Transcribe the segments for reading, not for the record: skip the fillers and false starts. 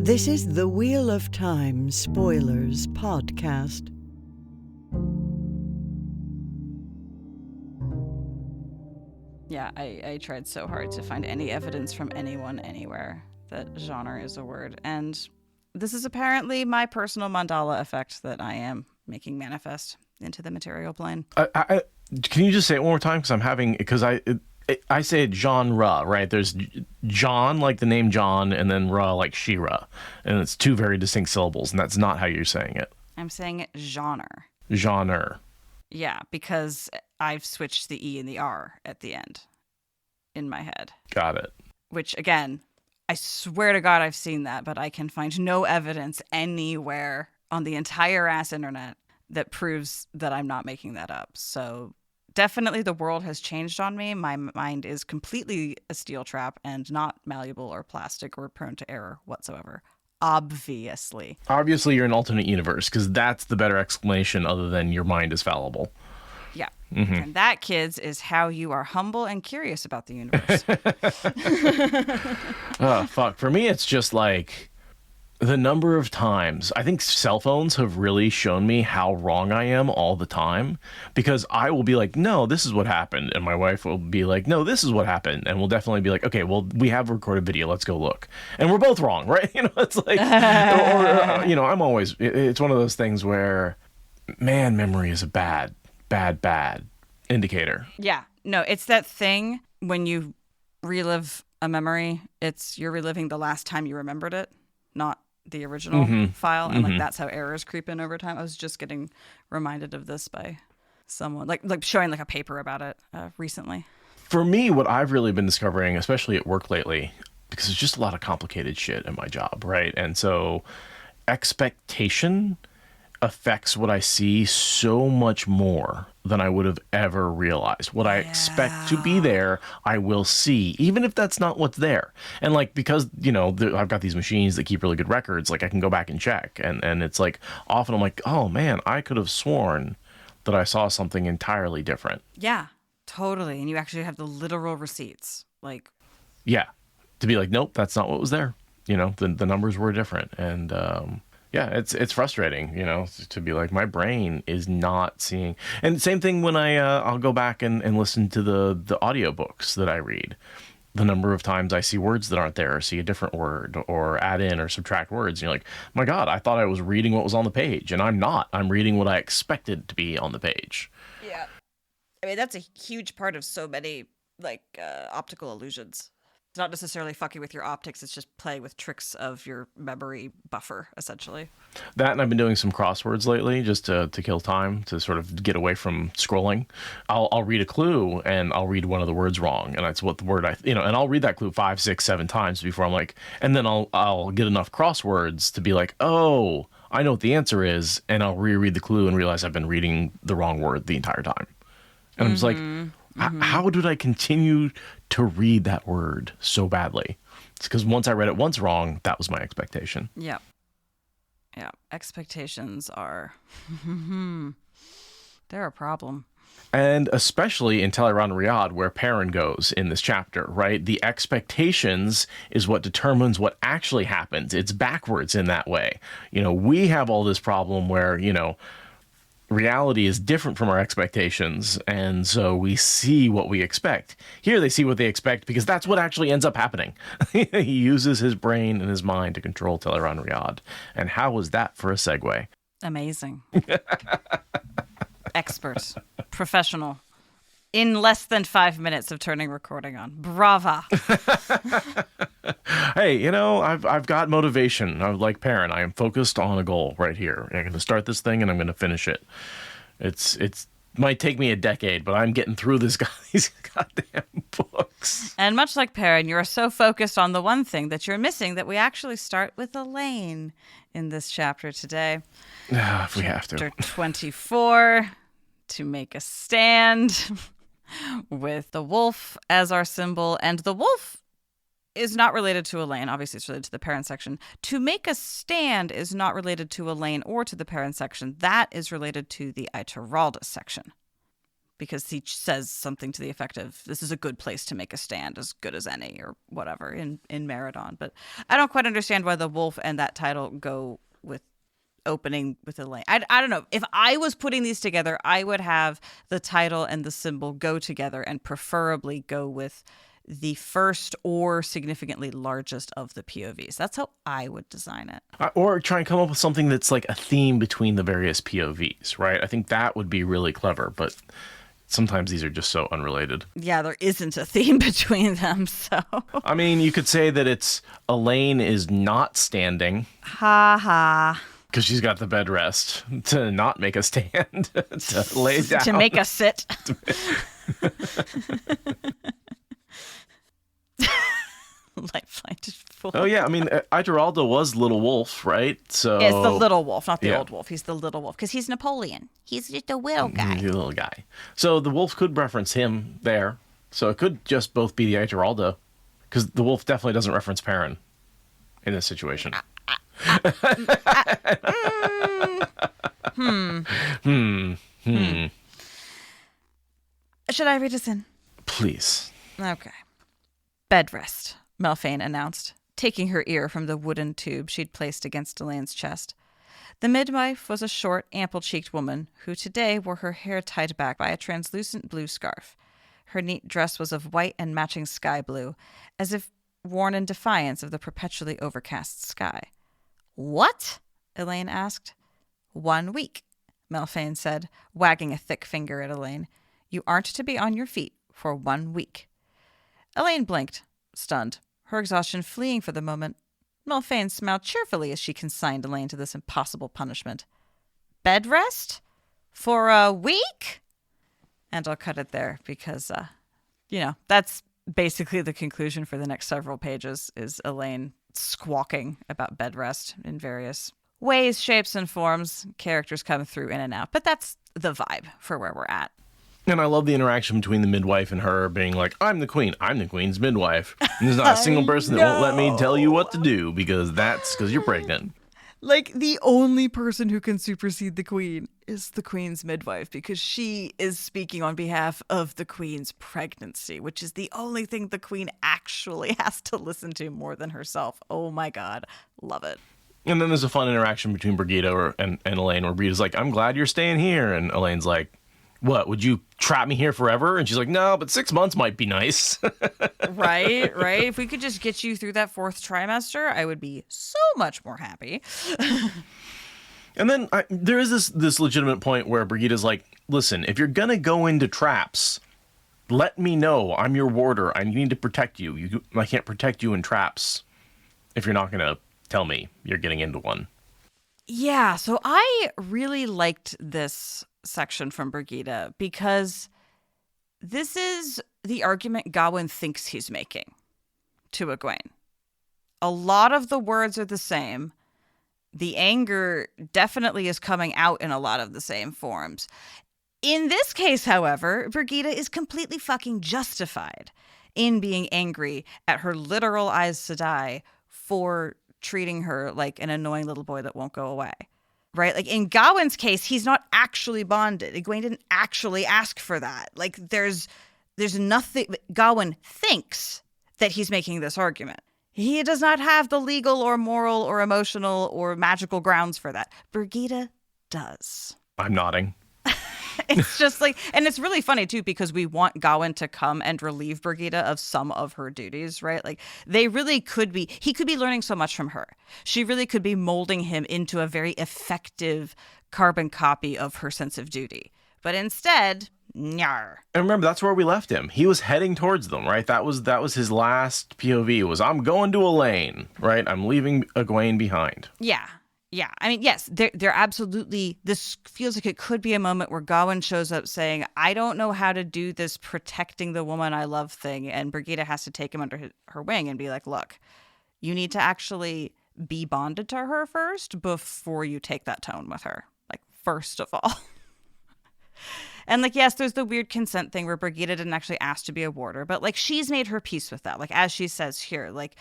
This is the Wheel of Time Spoilers podcast. Yeah, I tried so hard to find any evidence from anyone anywhere that genre is a word. And this is apparently my personal mandala effect that I am making manifest into the material plane. Can you just say it one more time? Because I say it genre, right? There's John, like the name John, and then Ra, like She-Ra. And it's two very distinct syllables, and that's not how you're saying it. I'm saying it genre. Genre. Yeah, because I've switched the E and the R at the end in my head. Got it. Which, again, I swear to God I've seen that, but I can find no evidence anywhere on the entire ass internet that proves that I'm not making that up. So definitely the world has changed on me. My mind is completely a steel trap and not malleable or plastic or prone to error whatsoever. Obviously. Obviously, you're an alternate universe, because that's the better explanation other than your mind is fallible. Yeah. Mm-hmm. And that, kids, is how you are humble and curious about the universe. Oh, fuck. For me, it's just like the number of times. I think cell phones have really shown me how wrong I am all the time, because I will be like, no, this is what happened. And my wife will be like, no, this is what happened. And we'll definitely be like, okay, well, we have recorded video. Let's go look. And we're both wrong, right? You know, it's like, I'm always, it's one of those things where, man, memory is a bad indicator. Yeah. No, it's that thing when you relive a memory, you're reliving the last time you remembered it, not the original file. And like that's how errors creep in over time. I was just getting reminded of this by someone like showing like a paper about it recently. For me, what I've really been discovering, especially at work lately, because there's just a lot of complicated shit in my job, right? And so expectation affects what I see so much more than I would have ever realized. What I expect to be there, I will see, even if that's not what's there. And like, because, I've got these machines that keep really good records, like I can go back and check. And it's like, often I'm like, oh man, I could have sworn that I saw something entirely different. Yeah, totally. And you actually have the literal receipts. Like, yeah, to be like, nope, that's not what was there. The numbers were different. And, yeah, it's frustrating, to be like, my brain is not seeing. And same thing when I'll go back and listen to the audiobooks that I read. The number of times I see words that aren't there, or see a different word, or add in or subtract words. And you're like, my God, I thought I was reading what was on the page, and I'm not. I'm reading what I expected to be on the page. Yeah. I mean, that's a huge part of so many, optical illusions. It's not necessarily fucking with your optics. It's just playing with tricks of your memory buffer, essentially. That, and I've been doing some crosswords lately just to kill time, to sort of get away from scrolling. I'll read a clue and I'll read one of the words wrong, and that's what the word and I'll read that clue 5, 6, 7 times before I'm like, and then I'll get enough crosswords to be like, oh, I know what the answer is, and I'll reread the clue and realize I've been reading the wrong word the entire time. And I'm just like, how did I continue to read that word so badly? It's because once I read it once wrong, that was my expectation. Yeah. Yeah. Expectations are, they're a problem. And especially in Teleron Riyadh, where Perrin goes in this chapter, right? The expectations is what determines what actually happens. It's backwards in that way. We have all this problem where, reality is different from our expectations, and so we see what we expect. Here they see what they expect because that's what actually ends up happening. He uses his brain and his mind to control Teleron Riyadh. And how was that for a segue? Amazing. Expert. Professional. In less than 5 minutes of turning recording on. Brava. Hey, I've got motivation. I'm like Perrin. I am focused on a goal right here. I'm going to start this thing and I'm going to finish it. It's might take me a decade, but I'm getting through these goddamn books. And much like Perrin, you are so focused on the one thing that you're missing that we actually start with Elayne in this chapter today. If we have to. Chapter 24, To Make a Stand, with the wolf as our symbol. And the wolf is not related to Elayne. Obviously, it's related to the Perrin section. To Make a Stand is not related to Elayne or to the Perrin section. That is related to the Iturralda section. because he says something to the effect of, this is a good place to make a stand, as good as any, or whatever, in Meridon. But I don't quite understand why the wolf and that title go with opening with Elayne. I don't know. If I was putting these together, I would have the title and the symbol go together and preferably go with the first or significantly largest of the POVs. That's how I would design it. Or try and come up with something that's like a theme between the various POVs, right? I think that would be really clever, but sometimes these are just so unrelated. Yeah, there isn't a theme between them, so. I mean, you could say that it's Elayne is not standing. Ha ha. Because she's got the bed rest to not make a stand, to lay down. To make a sit. Lifeline just full. Oh, yeah. I mean, Ituralde was Little Wolf, right? So It's the little wolf, not the old wolf. He's the little wolf because he's Napoleon. He's just a little guy. He's a little guy. So the wolf could reference him there. So it could just both be the Ituralde, because the wolf definitely doesn't reference Perrin in this situation. Should I read this in? Please. Okay. Bed rest, Melfane announced, taking her ear from the wooden tube she'd placed against Elayne's chest. The midwife was a short, ample-cheeked woman who today wore her hair tied back by a translucent blue scarf. Her neat dress was of white and matching sky blue, as if worn in defiance of the perpetually overcast sky. What? Elayne asked. 1 week, Melfane said, wagging a thick finger at Elayne. You aren't to be on your feet for 1 week. Elayne blinked, stunned, her exhaustion fleeing for the moment. Melfane smiled cheerfully as she consigned Elayne to this impossible punishment. Bed rest? For a week? And I'll cut it there because, that's basically the conclusion for the next several pages, is Elayne squawking about bed rest in various ways, shapes, and forms. Characters come through in and out, but that's the vibe for where we're at. And I love the interaction between the midwife and her being like, I'm the queen. I'm the queen's midwife. And there's not a single person that won't let me tell you what to do because you're pregnant. Like, the only person who can supersede the queen is the queen's midwife, because she is speaking on behalf of the queen's pregnancy, which is the only thing the queen actually has to listen to more than herself. Oh my God. Love it. And then there's a fun interaction between Birgitte and Elayne, where Brigitta's like, I'm glad you're staying here. And Elaine's like, what, would you trap me here forever? And she's like, no, but 6 months might be nice. Right. If we could just get you through that 4th trimester, I would be so much more happy. And then there is this legitimate point where Brigitte's like, listen, if you're going to go into traps, let me know. I'm your warder. I need to protect you. I can't protect you in traps if you're not going to tell me you're getting into one. Yeah, so I really liked this section from Birgitte because this is the argument Gawain thinks he's making to Egwene. A lot of the words are the same. The anger definitely is coming out in a lot of the same forms. In this case, however, Birgitte is completely fucking justified in being angry at her literal Aes Sedai for treating her like an annoying little boy that won't go away. Right? Like, in Gawain's case, he's not actually bonded. Egwene didn't actually ask for that. Like, there's nothing. Gawain thinks that he's making this argument. He does not have the legal or moral or emotional or magical grounds for that. Birgitte does. I'm nodding. It's just like, and it's really funny too, because we want Gawain to come and relieve Birgitte of some of her duties, right? Like, he could be learning so much from her. She really could be molding him into a very effective carbon copy of her sense of duty. But instead, nyar. And remember, that's where we left him. He was heading towards them, right? That was his last POV, was I'm going to Elayne, right? I'm leaving Egwene behind. Yeah. I mean, yes, they're absolutely, this feels like it could be a moment where Gawain shows up saying, I don't know how to do this protecting the woman I love thing. And Birgitte has to take him under her wing and be like, look, you need to actually be bonded to her first before you take that tone with her. Like, first of all. And like, yes, there's the weird consent thing where Birgitte didn't actually ask to be a warder, but like, she's made her peace with that. Like, as she says here, like,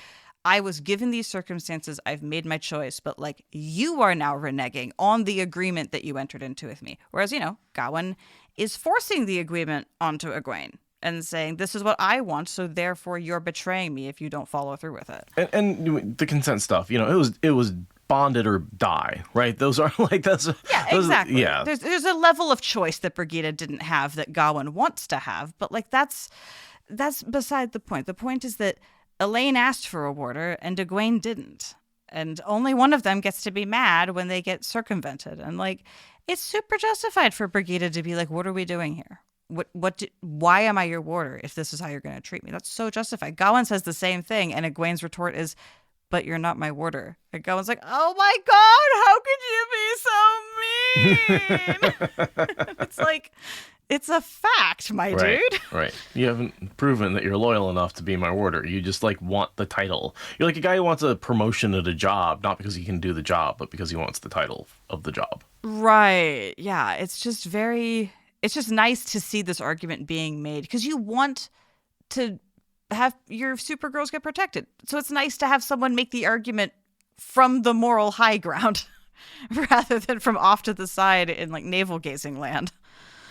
I was given these circumstances, I've made my choice, but like you are now reneging on the agreement that you entered into with me. Whereas, Gawain is forcing the agreement onto Egwene and saying, this is what I want, so therefore you're betraying me if you don't follow through with it. And the consent stuff, it was bonded or die, right? Those are like, Exactly. Yeah. There's a level of choice that Birgitte didn't have that Gawain wants to have, but like that's beside the point. The point is that Elayne asked for a warder and Egwene didn't. And only one of them gets to be mad when they get circumvented. And like, it's super justified for Birgitte to be like, what are we doing here? Why am I your warder if this is how you're going to treat me? That's so justified. Gawain says the same thing, and Egwene's retort is, but you're not my warder. And Gawain's like, oh my God, how could you be so mean? It's like, it's a fact, my dude. Right. You haven't proven that you're loyal enough to be my warder. You just like want the title. You're like a guy who wants a promotion at a job, not because he can do the job, but because he wants the title of the job. Right. Yeah. It's just nice to see this argument being made because you want to have your Supergirls get protected. So it's nice to have someone make the argument from the moral high ground rather than from off to the side in like navel gazing land.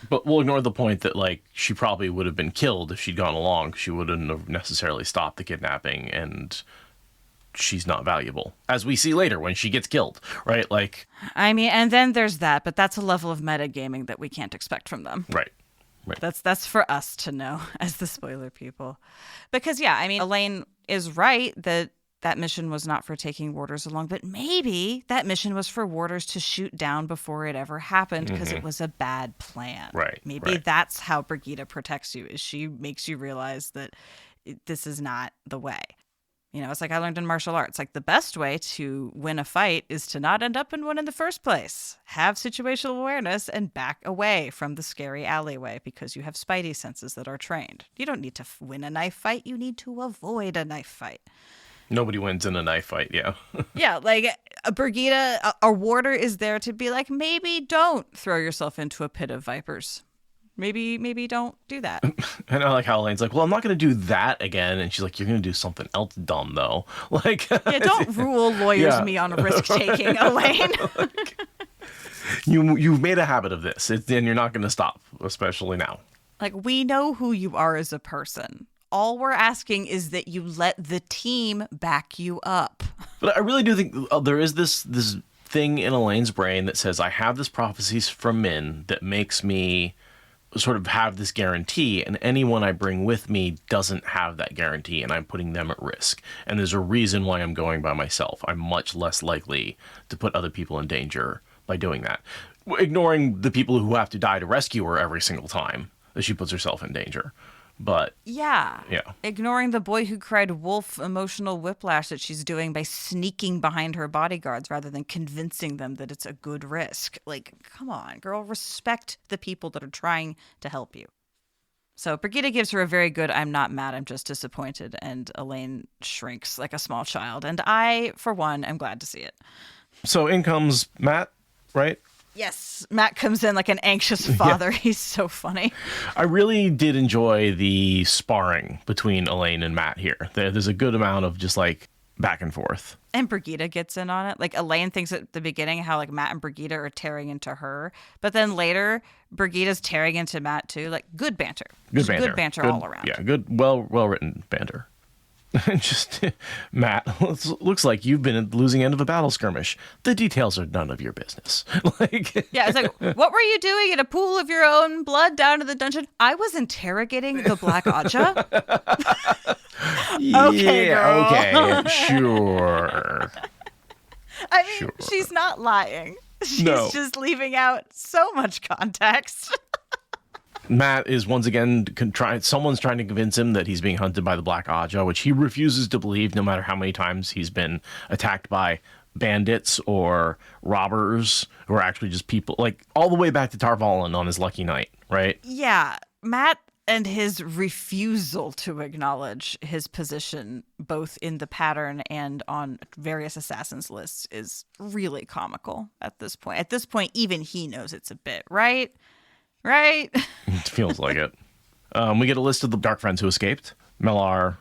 But we'll ignore the point that like she probably would have been killed if she'd gone along. She wouldn't have necessarily stopped the kidnapping, and she's not valuable, as we see later when she gets killed, right? Like, I mean, and then there's that, but that's a level of metagaming that we can't expect from them. Right. That's for us to know as the spoiler people. Because, yeah, I mean, Elayne is right that mission was not for taking warders along, but maybe that mission was for warders to shoot down before it ever happened because it was a bad plan. Right. Maybe that's how Birgitte protects you, is she makes you realize that this is not the way. It's like I learned in martial arts. Like the best way to win a fight is to not end up in one in the first place. Have situational awareness and back away from the scary alleyway because you have spidey senses that are trained. You don't need to win a knife fight. You need to avoid a knife fight. Nobody wins in a knife fight, yeah. Yeah, like a Birgitte, a warder is there to be like, maybe don't throw yourself into a pit of vipers. Maybe don't do that. And I like how Elaine's like, well, I'm not going to do that again. And she's like, you're going to do something else dumb, though. Like, yeah, don't rule lawyers me on risk-taking, Elayne. You've made a habit of this, and you're not going to stop, especially now. Like, we know who you are as a person. All we're asking is that you let the team back you up. But I really do think there is this thing in Elaine's brain that says, I have this prophecies from Min that makes me sort of have this guarantee, and anyone I bring with me doesn't have that guarantee, and I'm putting them at risk. And there's a reason why I'm going by myself. I'm much less likely to put other people in danger by doing that. Ignoring the people who have to die to rescue her every single time that she puts herself in danger. But yeah, ignoring the boy who cried wolf emotional whiplash that she's doing by sneaking behind her bodyguards rather than convincing them that it's a good risk. Like, come on, girl, respect the people that are trying to help you. So Birgitte gives her a very good, I'm not mad, I'm just disappointed. And Elayne shrinks like a small child. And I, for one, am glad to see it. So in comes Matt, right? Yes, Matt comes in like an anxious father. Yeah. He's so funny. I really did enjoy the sparring between Elayne and Matt here. There's a good amount of just like back and forth. And Birgitte gets in on it. Like Elayne thinks at the beginning how like Matt and Birgitte are tearing into her. But then later, Brigitte's tearing into Matt too. Like good banter. Good banter all around. Yeah, good, well-written banter. And just, Matt, looks like you've been at the losing end of a battle skirmish. The details are none of your business. Yeah, it's like, what were you doing in a pool of your own blood down in the dungeon? I was interrogating the Black Aja. Okay, girl. Okay, sure. I mean, she's not lying. She's just leaving out so much context. Matt is once again someone's trying to convince him that he's being hunted by the Black Aja, which he refuses to believe no matter how many times he's been attacked by bandits or robbers who are actually just people, like all the way back to Tarvalin on his lucky night, right? Yeah, Matt and his refusal to acknowledge his position both in the pattern and on various assassins lists is really comical at this point. At this point, even he knows it's a bit, right? Right? It feels like it. We get a list of the Dark Friends who escaped. Melar,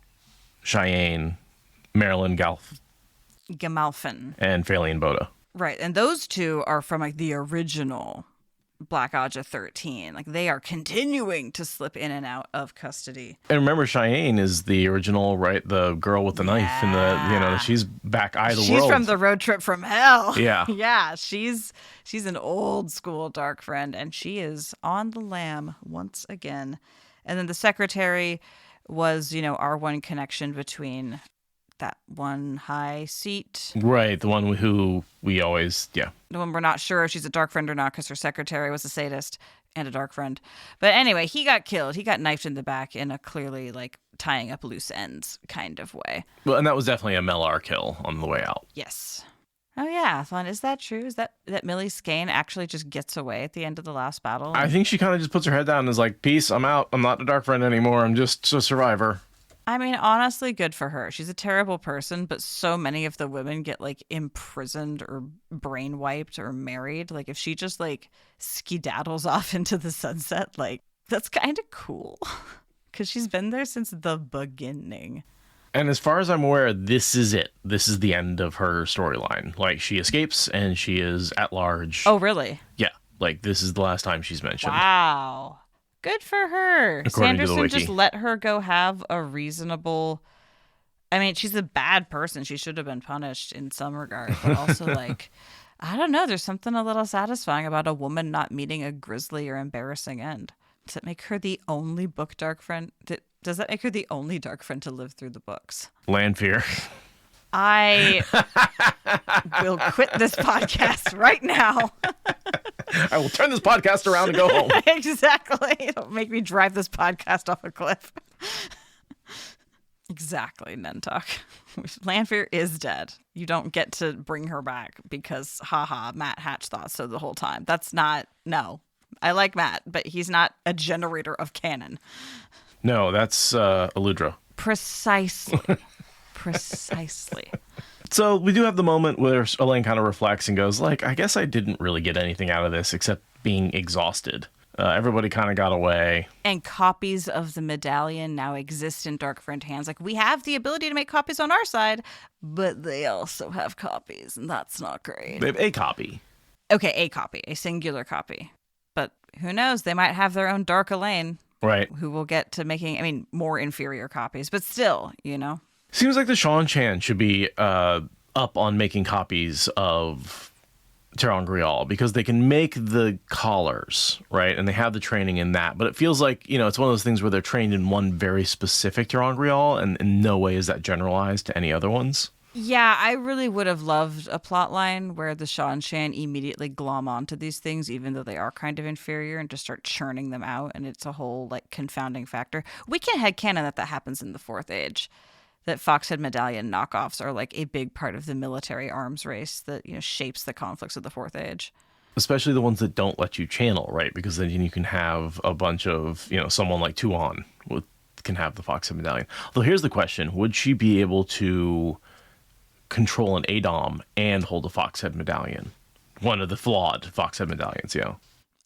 Cheyenne, Marilyn Gamalfin. and Faelian Boda. Right. And those two are from like the original Black Aja 13. Like they are continuing to slip in and out of custody. And remember, Cheyenne is the original, right? The girl with the knife and she's back eye of the world. She's from the road trip from hell. Yeah. Yeah. She's an old school dark friend, and she is on the lam once again. And then the secretary was, our one connection between that one high seat. Right, the one who we always, The one we're not sure if she's a dark friend or not because her secretary was a sadist and a dark friend. But anyway, he got killed. He got knifed in the back in a clearly like tying up loose ends kind of way. Well, and that was definitely a Mellar kill on the way out. Yes. Oh yeah, Thon, is that true? Is that Millie Skane actually just gets away at the end of the last battle? I think she kind of just puts her head down and is like, peace, I'm out. I'm not a dark friend anymore. I'm just a survivor. I mean, honestly, good for her. She's a terrible person, but so many of the women get like imprisoned or brain wiped or married. Like if she just like skedaddles off into the sunset, like that's kind of cool because she's been there since the beginning. And as far as I'm aware, this is it. This is the end of her storyline. Like she escapes and she is at large. Oh, really? Yeah. Like this is the last time she's mentioned. Wow. Good for her. According to the Sanderson wiki. just let her go have a reasonable... I mean, she's a bad person. She should have been punished in some regard. But also, like, I don't know. There's something a little satisfying about a woman not meeting a grisly or embarrassing end. Does that make her the only book dark friend? Does that make her the only dark friend to live through the books? Lanfear. I will quit this podcast right now. I will turn this podcast around and go home. Exactly. Don't make me drive this podcast off a cliff. Exactly, Nentok. Lanfear is dead. You don't get to bring her back because, haha, Matt Hatch thought so the whole time. That's not, no. I like Matt, but he's not a generator of canon. No, that's Aludra. Precisely. Precisely. So we do have the moment where Elayne kind of reflects and goes, like, I guess I didn't really get anything out of this except being exhausted. Everybody kind of got away. And copies of the medallion now exist in Dark Friend hands. Like, we have the ability to make copies on our side, but they also have copies, and that's not great. They have a copy. Okay, a copy, a singular copy. But who knows? They might have their own Dark Elayne. Right. Who will get to making, I mean, more inferior copies, but still, Seems like the Sean Chan should be up on making copies of Terran because they can make the collars, right? And they have the training in that. But it feels like, it's one of those things where they're trained in one very specific Terran and in no way is that generalized to any other ones. Yeah, I really would have loved a plot line where the Sean Chan immediately glom onto these things, even though they are kind of inferior, and just start churning them out. And it's a whole, confounding factor. We can't headcanon that happens in the Fourth Age. That Foxhead Medallion knockoffs are, a big part of the military arms race that, shapes the conflicts of the Fourth Age. Especially the ones that don't let you channel, right? Because then you can have a bunch of, someone like Tuon can have the Foxhead Medallion. Although here's the question. Would she be able to control an ADOM and hold a Foxhead Medallion? One of the flawed Foxhead Medallions,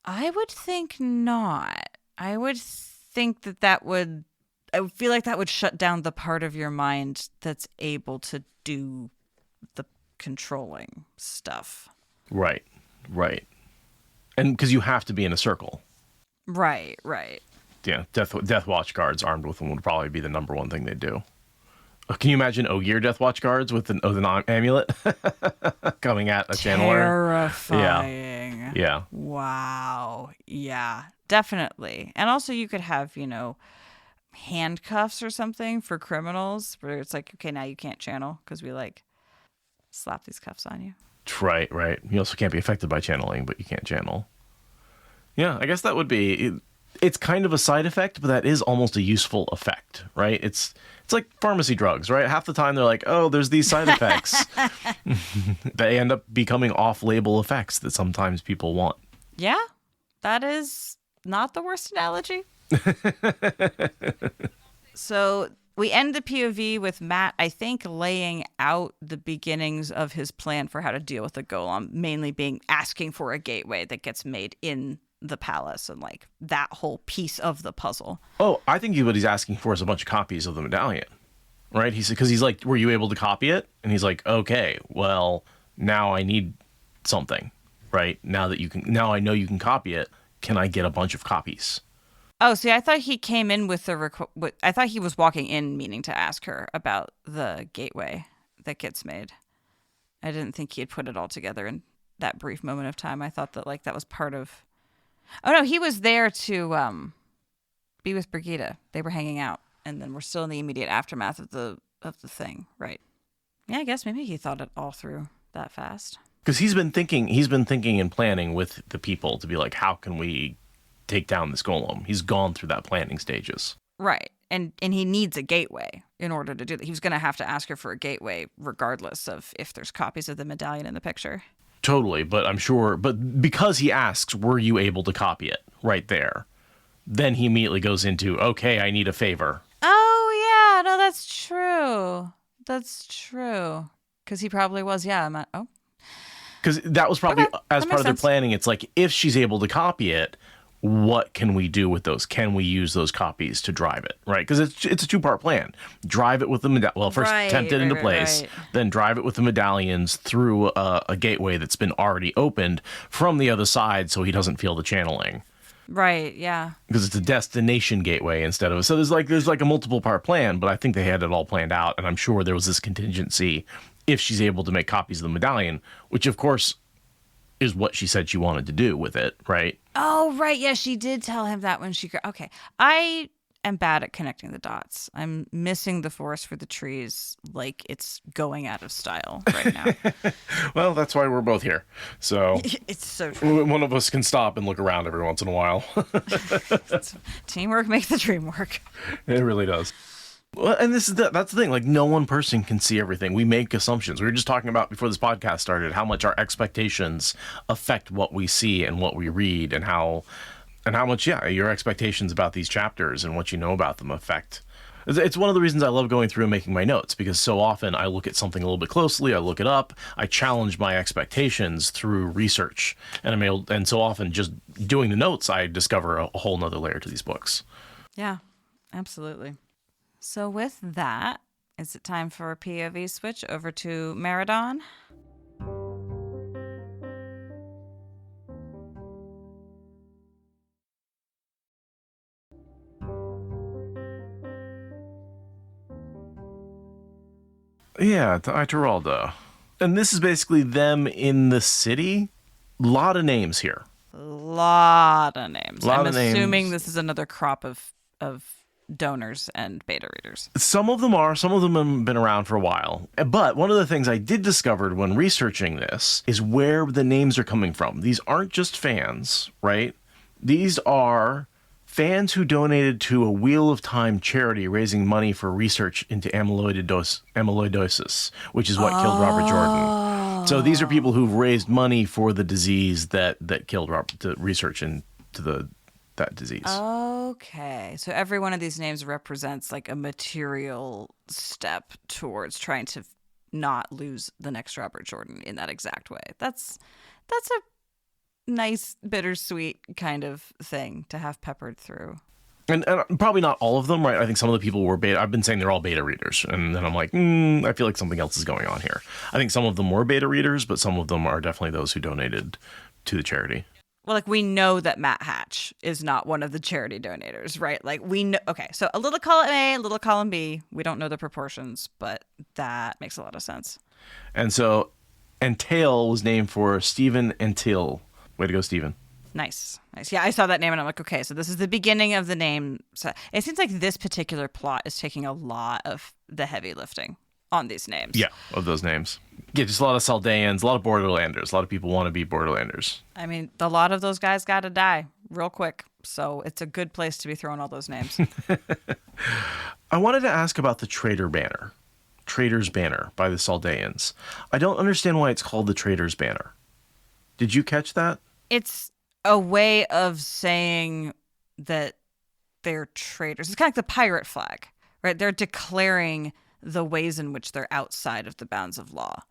I would think not. I would think I would feel like that would shut down the part of your mind that's able to do the controlling stuff. Right. And because you have to be in a circle. Right. Yeah, Death Watch guards armed with them would probably be the number one thing they'd do. Can you imagine Ogier Death Watch guards with an amulet coming at a channeler? Terrifying. Yeah. Wow. Yeah, definitely. And also you could have, handcuffs or something for criminals where it's like, okay, now you can't channel because we slap these cuffs on you. Right. You also can't be affected by channeling, but you can't channel. Yeah, I guess that would be... It's kind of a side effect, but that is almost a useful effect, right? It's like pharmacy drugs, right? Half the time they're like, oh, there's these side effects. They end up becoming off-label effects that sometimes people want. Yeah, that is not the worst analogy. So we end the POV with Matt, I think, laying out the beginnings of his plan for how to deal with the golem, mainly being asking for a gateway that gets made in the palace and that whole piece of the puzzle. Oh, I think what he's asking for is a bunch of copies of the medallion. right? He said, because he's like, were you able to copy it? And he's like, okay, well, now I need something, right? Now I know you can copy it. Can I get a bunch of copies? Oh, see, I thought he came in with I thought he was walking in meaning to ask her about the gateway that gets made. I didn't think he had put it all together in that brief moment of time. I thought that like that was part of. Oh no, he was there to be with Birgitte. They were hanging out, and then we're still in the immediate aftermath of the thing, right? Yeah, I guess maybe he thought it all through that fast. Because he's been thinking and planning with the people to be like, how can we take down this golem? He's gone through that planning stages. Right. And he needs a gateway in order to do that. He was going to have to ask her for a gateway regardless of if there's copies of the medallion in the picture. Totally, but I'm sure, but because he asks, were you able to copy it right there? Then he immediately goes into, okay, I need a favor. Oh, yeah. No, that's true. That's true. Because he probably was, yeah. Because that was probably, Okay, as that part of makes their sense. planning, it's like, if she's able to copy it, what can we do with those? Can we use those copies to drive it, right? Because it's a two-part plan. Drive it with the medallion. Well, first tempt it into place, then drive it with the medallions through a gateway that's been already opened from the other side so he doesn't feel the channeling. Right, yeah. Because it's a destination gateway instead of... So there's like a multiple-part plan, but I think they had it all planned out, and I'm sure there was this contingency if she's able to make copies of the medallion, which, of course, is what she said she wanted to do with it, right? Oh, right. Yeah, she did tell him that when she... Okay. I am bad at connecting the dots. I'm missing the forest for the trees like it's going out of style right now. Well, that's why we're both here. So It's so true. one of us can stop and look around every once in a while. Teamwork makes the dream work. It really does. Well, and that's the thing. Like, no one person can see everything. We make assumptions. We were just talking about before this podcast started how much our expectations affect what we see and what we read, and how much, your expectations about these chapters and what you know about them affect. It's one of the reasons I love going through and making my notes, because so often I look at something a little bit closely, I look it up, I challenge my expectations through research, and so often just doing the notes, I discover a whole nother layer to these books. Yeah, absolutely. So with that, is it time for a POV switch over to Meridon? Yeah, to Ituralda. And this is basically them in the city. Lot of names here. Lot of names. Lot I'm of assuming names. this is another crop of donors and beta readers. Some of them have been around for a while. But one of the things I did discover when researching this is where the names are coming from. These aren't just fans, right? These are fans who donated to a Wheel of Time charity raising money for research into amyloidosis, which is what killed Robert Jordan. So these are people who've raised money for the disease that killed Robert, to research into that disease. Okay. So every one of these names represents like a material step towards trying to not lose the next Robert Jordan in that exact way. That's a nice, bittersweet kind of thing to have peppered through. And probably not all of them, right? I think some of the people were beta. I've been saying they're all beta readers. And then I'm like, I feel like something else is going on here. I think some of them were beta readers, but some of them are definitely those who donated to the charity. Well, like we know that Matt Hatch is not one of the charity donators, right? Like we know. Okay, so a little column A, a little column B. We don't know the proportions, but that makes a lot of sense. And so Entail was named for Stephen Entill. Way to go, Stephen. Nice. Yeah, I saw that name and I'm like, okay, so this is the beginning of the name. So it seems like this particular plot is taking a lot of the heavy lifting on these names. Yeah, of those names. Yeah, just a lot of Saldeans, a lot of Borderlanders. A lot of people want to be Borderlanders. I mean, a lot of those guys got to die real quick. So it's a good place to be throwing all those names. I wanted to ask about the Trader's Banner by the Saldeans. I don't understand why it's called the Trader's Banner. Did you catch that? It's a way of saying that they're traitors. It's kind of like the pirate flag, right? They're declaring the ways in which they're outside of the bounds of law.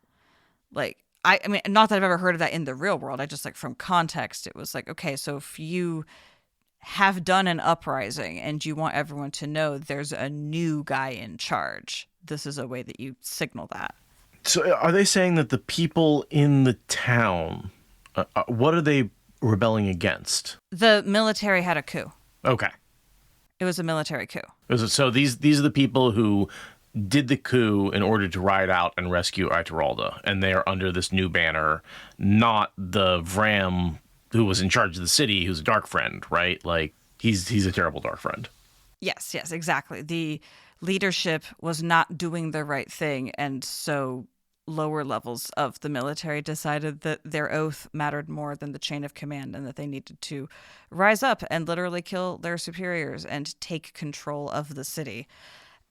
Like, I mean, not that I've ever heard of that in the real world. I just, like, from context, it was like, okay, so if you have done an uprising and you want everyone to know there's a new guy in charge, this is a way that you signal that. So are they saying that the people in the town, what are they rebelling against? The military had a coup. Okay. It was a military coup. So these are the people who did the coup in order to ride out and rescue Ituralde, and they are under this new banner, not the Vram who was in charge of the city, who's a dark friend, right? Like, he's a terrible dark friend. Yes, exactly. The leadership was not doing the right thing, and so lower levels of the military decided that their oath mattered more than the chain of command, and that they needed to rise up and literally kill their superiors and take control of the city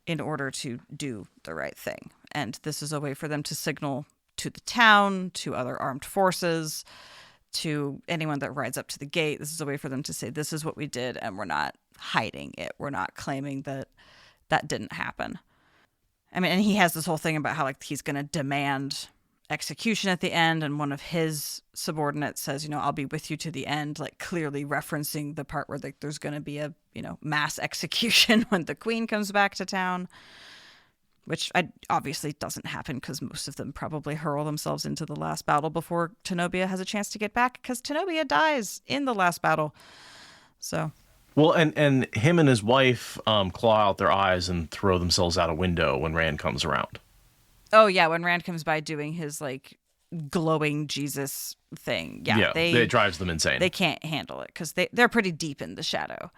in order to do the right thing. And this is a way for them to signal to the town, to other armed forces, to anyone that rides up to the gate. This is a way for them to say, this is what we did, and we're not hiding it. We're not claiming that that didn't happen. I mean, and he has this whole thing about how, like, he's going to demand execution at the end, and one of his subordinates says, you know, I'll be with you to the end, like clearly referencing the part where, like, there's going to be a, you know, mass execution when the queen comes back to town, which obviously doesn't happen because most of them probably hurl themselves into the last battle before Tenobia has a chance to get back, because Tenobia dies in the last battle. So... Well, and him and his wife claw out their eyes and throw themselves out a window when Rand comes around. Oh, yeah, when Rand comes by doing his, like, glowing Jesus thing. Yeah, it drives them insane. They can't handle it because they're pretty deep in the shadow.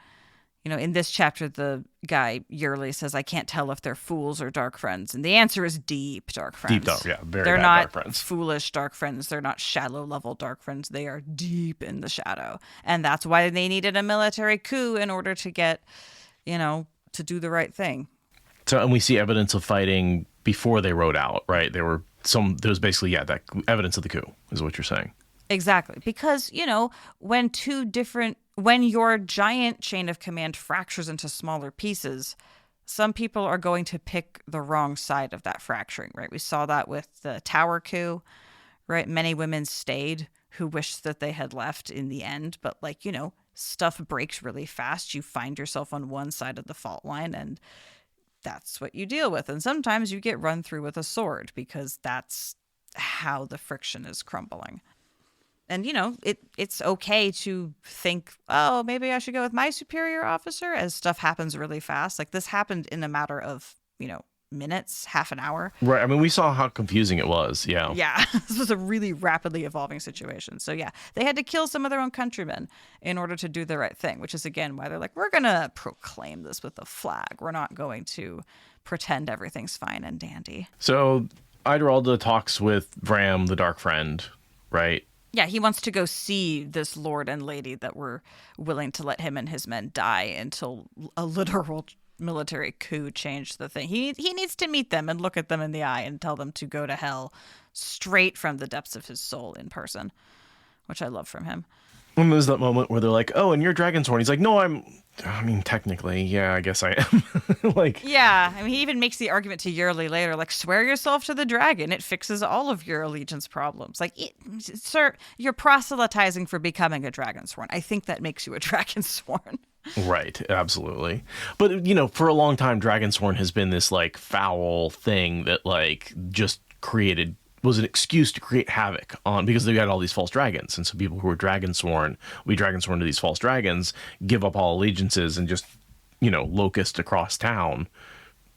You know, in this chapter, the guy, Yearly, says, I can't tell if they're fools or dark friends. And the answer is deep dark friends. Deep dark, yeah. They're bad not dark friends. Foolish dark friends. They're not shallow-level dark friends. They are deep in the shadow. And that's why they needed a military coup in order to get, you know, to do the right thing. So, and we see evidence of fighting before they rode out, right? There was basically, that evidence of the coup is what you're saying. Exactly. Because, you know, when your giant chain of command fractures into smaller pieces, some people are going to pick the wrong side of that fracturing, right? We saw that with the Tower coup, right? Many women stayed who wished that they had left in the end. But, like, you know, stuff breaks really fast. You find yourself on one side of the fault line, and that's what you deal with. And sometimes you get run through with a sword because that's how the friction is crumbling. And, you know, it's okay to think, oh, maybe I should go with my superior officer as stuff happens really fast. Like, this happened in a matter of, you know, minutes, half an hour. Right. I mean, we saw how confusing it was. Yeah. Yeah. This was a really rapidly evolving situation. So, yeah, they had to kill some of their own countrymen in order to do the right thing, which is, again, why they're like, we're going to proclaim this with a flag. We're not going to pretend everything's fine and dandy. So Ituralde talks with Vram, the Dark Friend, right? Yeah, he wants to go see this lord and lady that were willing to let him and his men die until a literal military coup changed the thing. He needs to meet them and look at them in the eye and tell them to go to hell straight from the depths of his soul in person, which I love from him. When there's that moment where they're like, oh, and you're Dragonsworn. He's like, no, I mean, technically, yeah, I guess I am. Like, yeah, I mean, he even makes the argument to Yearly later, like, swear yourself to the dragon. It fixes all of your allegiance problems. Like, sir, you're proselytizing for becoming a Dragonsworn. I think that makes you a Dragonsworn. Right, absolutely. But, you know, for a long time, Dragonsworn has been this, like, foul thing that, like, just was an excuse to create havoc because they got all these false dragons. And so people who were Dragonsworn, we Dragonsworn to these false dragons, give up all allegiances and just, you know, locust across town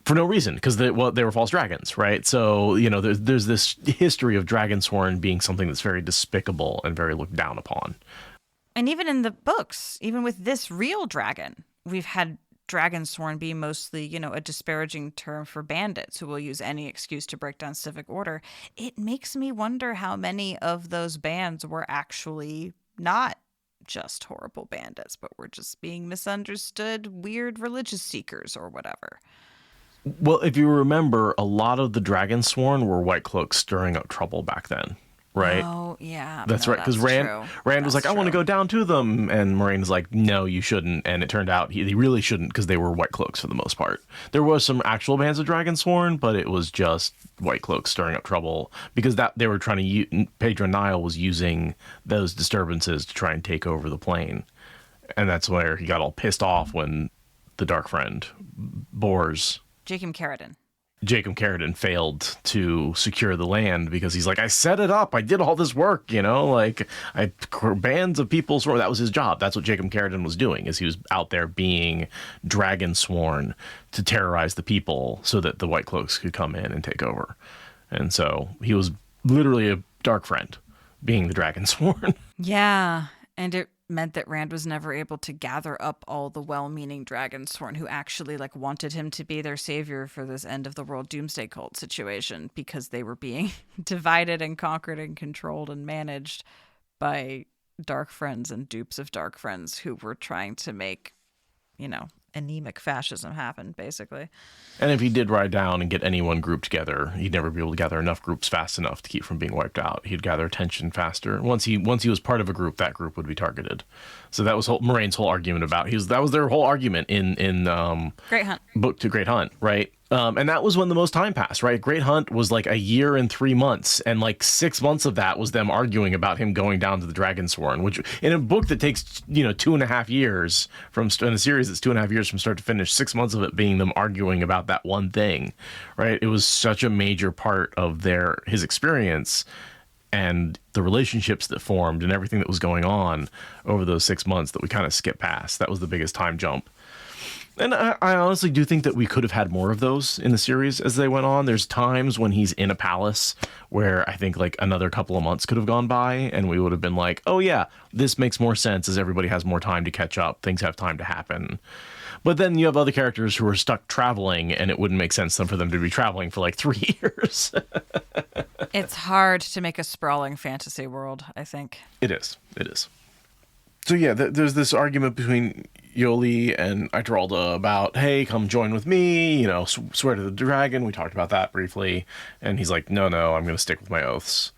for no reason, because they were false dragons, right? So, you know, there's this history of Dragonsworn being something that's very despicable and very looked down upon. And even in the books, even with this real dragon, we've had Dragonsworn be mostly, you know, a disparaging term for bandits who will use any excuse to break down civic order. It makes me wonder how many of those bands were actually not just horrible bandits, but were just being misunderstood weird religious seekers or whatever. Well, if you remember, a lot of the Dragonsworn were White Cloaks stirring up trouble back then. Right. Oh, yeah. That's right. Because Rand was like, I want to go down to them. And Moraine's like, no, you shouldn't. And it turned out he really shouldn't, because they were White Cloaks for the most part. There was some actual bands of Dragonsworn, but it was just White Cloaks stirring up trouble because they were trying to Pedro Nile was using those disturbances to try and take over the plane. And that's where he got all pissed off when the Dark Friend, Bors, Jacob Carradine failed to secure the land because he's like, I set it up. I did all this work, like bands of people. That was his job. That's what Jacob Carradine was doing, is he was out there being dragon sworn to terrorize the people so that the White Cloaks could come in and take over. And so he was literally a Dark Friend being the dragon sworn. Yeah. And it meant that Rand was never able to gather up all the well-meaning Dragonsworn who actually wanted him to be their savior for this end of the world doomsday cult situation, because they were being divided and conquered and controlled and managed by dark friends and dupes of dark friends who were trying to make, anemic fascism happen, basically. And if he did ride down and get any one group together, he'd never be able to gather enough groups fast enough to keep from being wiped out. He'd gather attention faster. Once he was part of a group, that group would be targeted. So that was Moraine's whole argument about. That was their whole argument in Great Hunt. Book to Great Hunt, right? And that was when the most time passed, right? Great Hunt was a year and 3 months, and 6 months of that was them arguing about him going down to the Dragonsworn, which in a book that takes 2.5 years in a series that's 2.5 years from start to finish, 6 months of it being them arguing about that one thing, right? It was such a major part of his experience and the relationships that formed and everything that was going on over those 6 months that we kind of skipped past. That was the biggest time jump. And I honestly do think that we could have had more of those in the series as they went on. There's times when he's in a palace where I think another couple of months could have gone by and we would have been like, oh yeah, this makes more sense as everybody has more time to catch up. Things have time to happen. But then you have other characters who are stuck traveling, and it wouldn't make sense for them to be traveling for 3 years. It's hard to make a sprawling fantasy world, I think. It is. So yeah, there's this argument between Yoli and Itralda about, hey, come join with me, swear to the dragon. We talked about that briefly. And he's like, no, I'm going to stick with my oaths.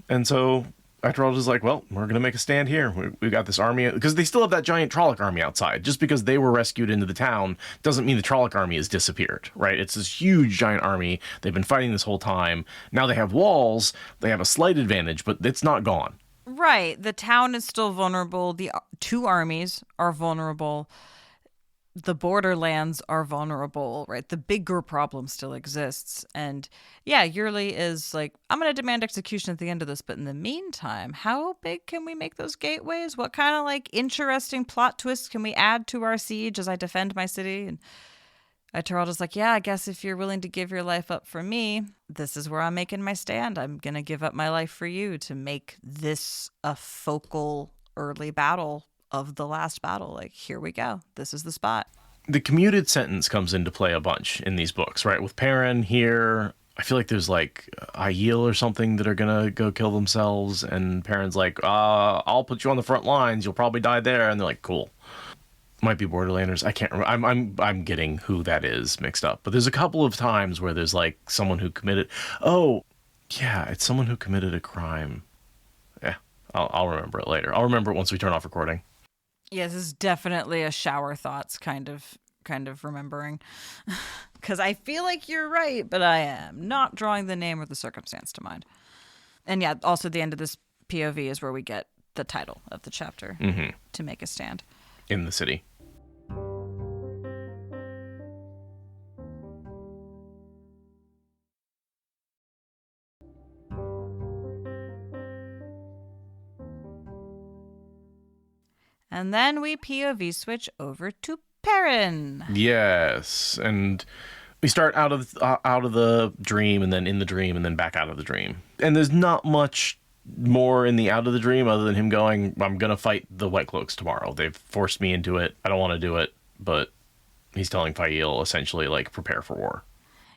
And so Itralda's like, well, we're going to make a stand here. We've got this army, because they still have that giant Trolloc army outside. Just because they were rescued into the town doesn't mean the Trolloc army has disappeared, right? It's this huge giant army. They've been fighting this whole time. Now they have walls. They have a slight advantage, but it's not gone. Right. The town is still vulnerable. The two armies are vulnerable. The borderlands are vulnerable, right? The bigger problem still exists. And yeah, Yurley is like, I'm going to demand execution at the end of this. But in the meantime, how big can we make those gateways? What kind of interesting plot twists can we add to our siege as I defend my city? And Itralda's like, yeah, I guess if you're willing to give your life up for me, this is where I'm making my stand. I'm going to give up my life for you to make this a focal early battle of the last battle. Here we go. This is the spot. The commuted sentence comes into play a bunch in these books, right? With Perrin here, I feel like there's Aiel or something that are going to go kill themselves. And Perrin's like, I'll put you on the front lines. You'll probably die there. And they're like, cool. Might be Borderlanders. I can't remember. I'm getting who that is mixed up. But there's a couple of times where there's someone who committed. Oh, yeah, it's someone who committed a crime. Yeah, I'll remember it later. I'll remember it once we turn off recording. Yeah, this is definitely a shower thoughts kind of remembering, because I feel like you're right, but I am not drawing the name or the circumstance to mind. And yeah, also the end of this POV is where we get the title of the chapter, To Make a Stand. In the city. And then we POV switch over to Perrin. Yes, and we start out of the dream, and then in the dream, and then back out of the dream. And there's not much more in the out of the dream other than him going, I'm gonna fight the White Cloaks tomorrow. They've forced me into it. I don't want to do it, but he's telling Fael essentially prepare for war.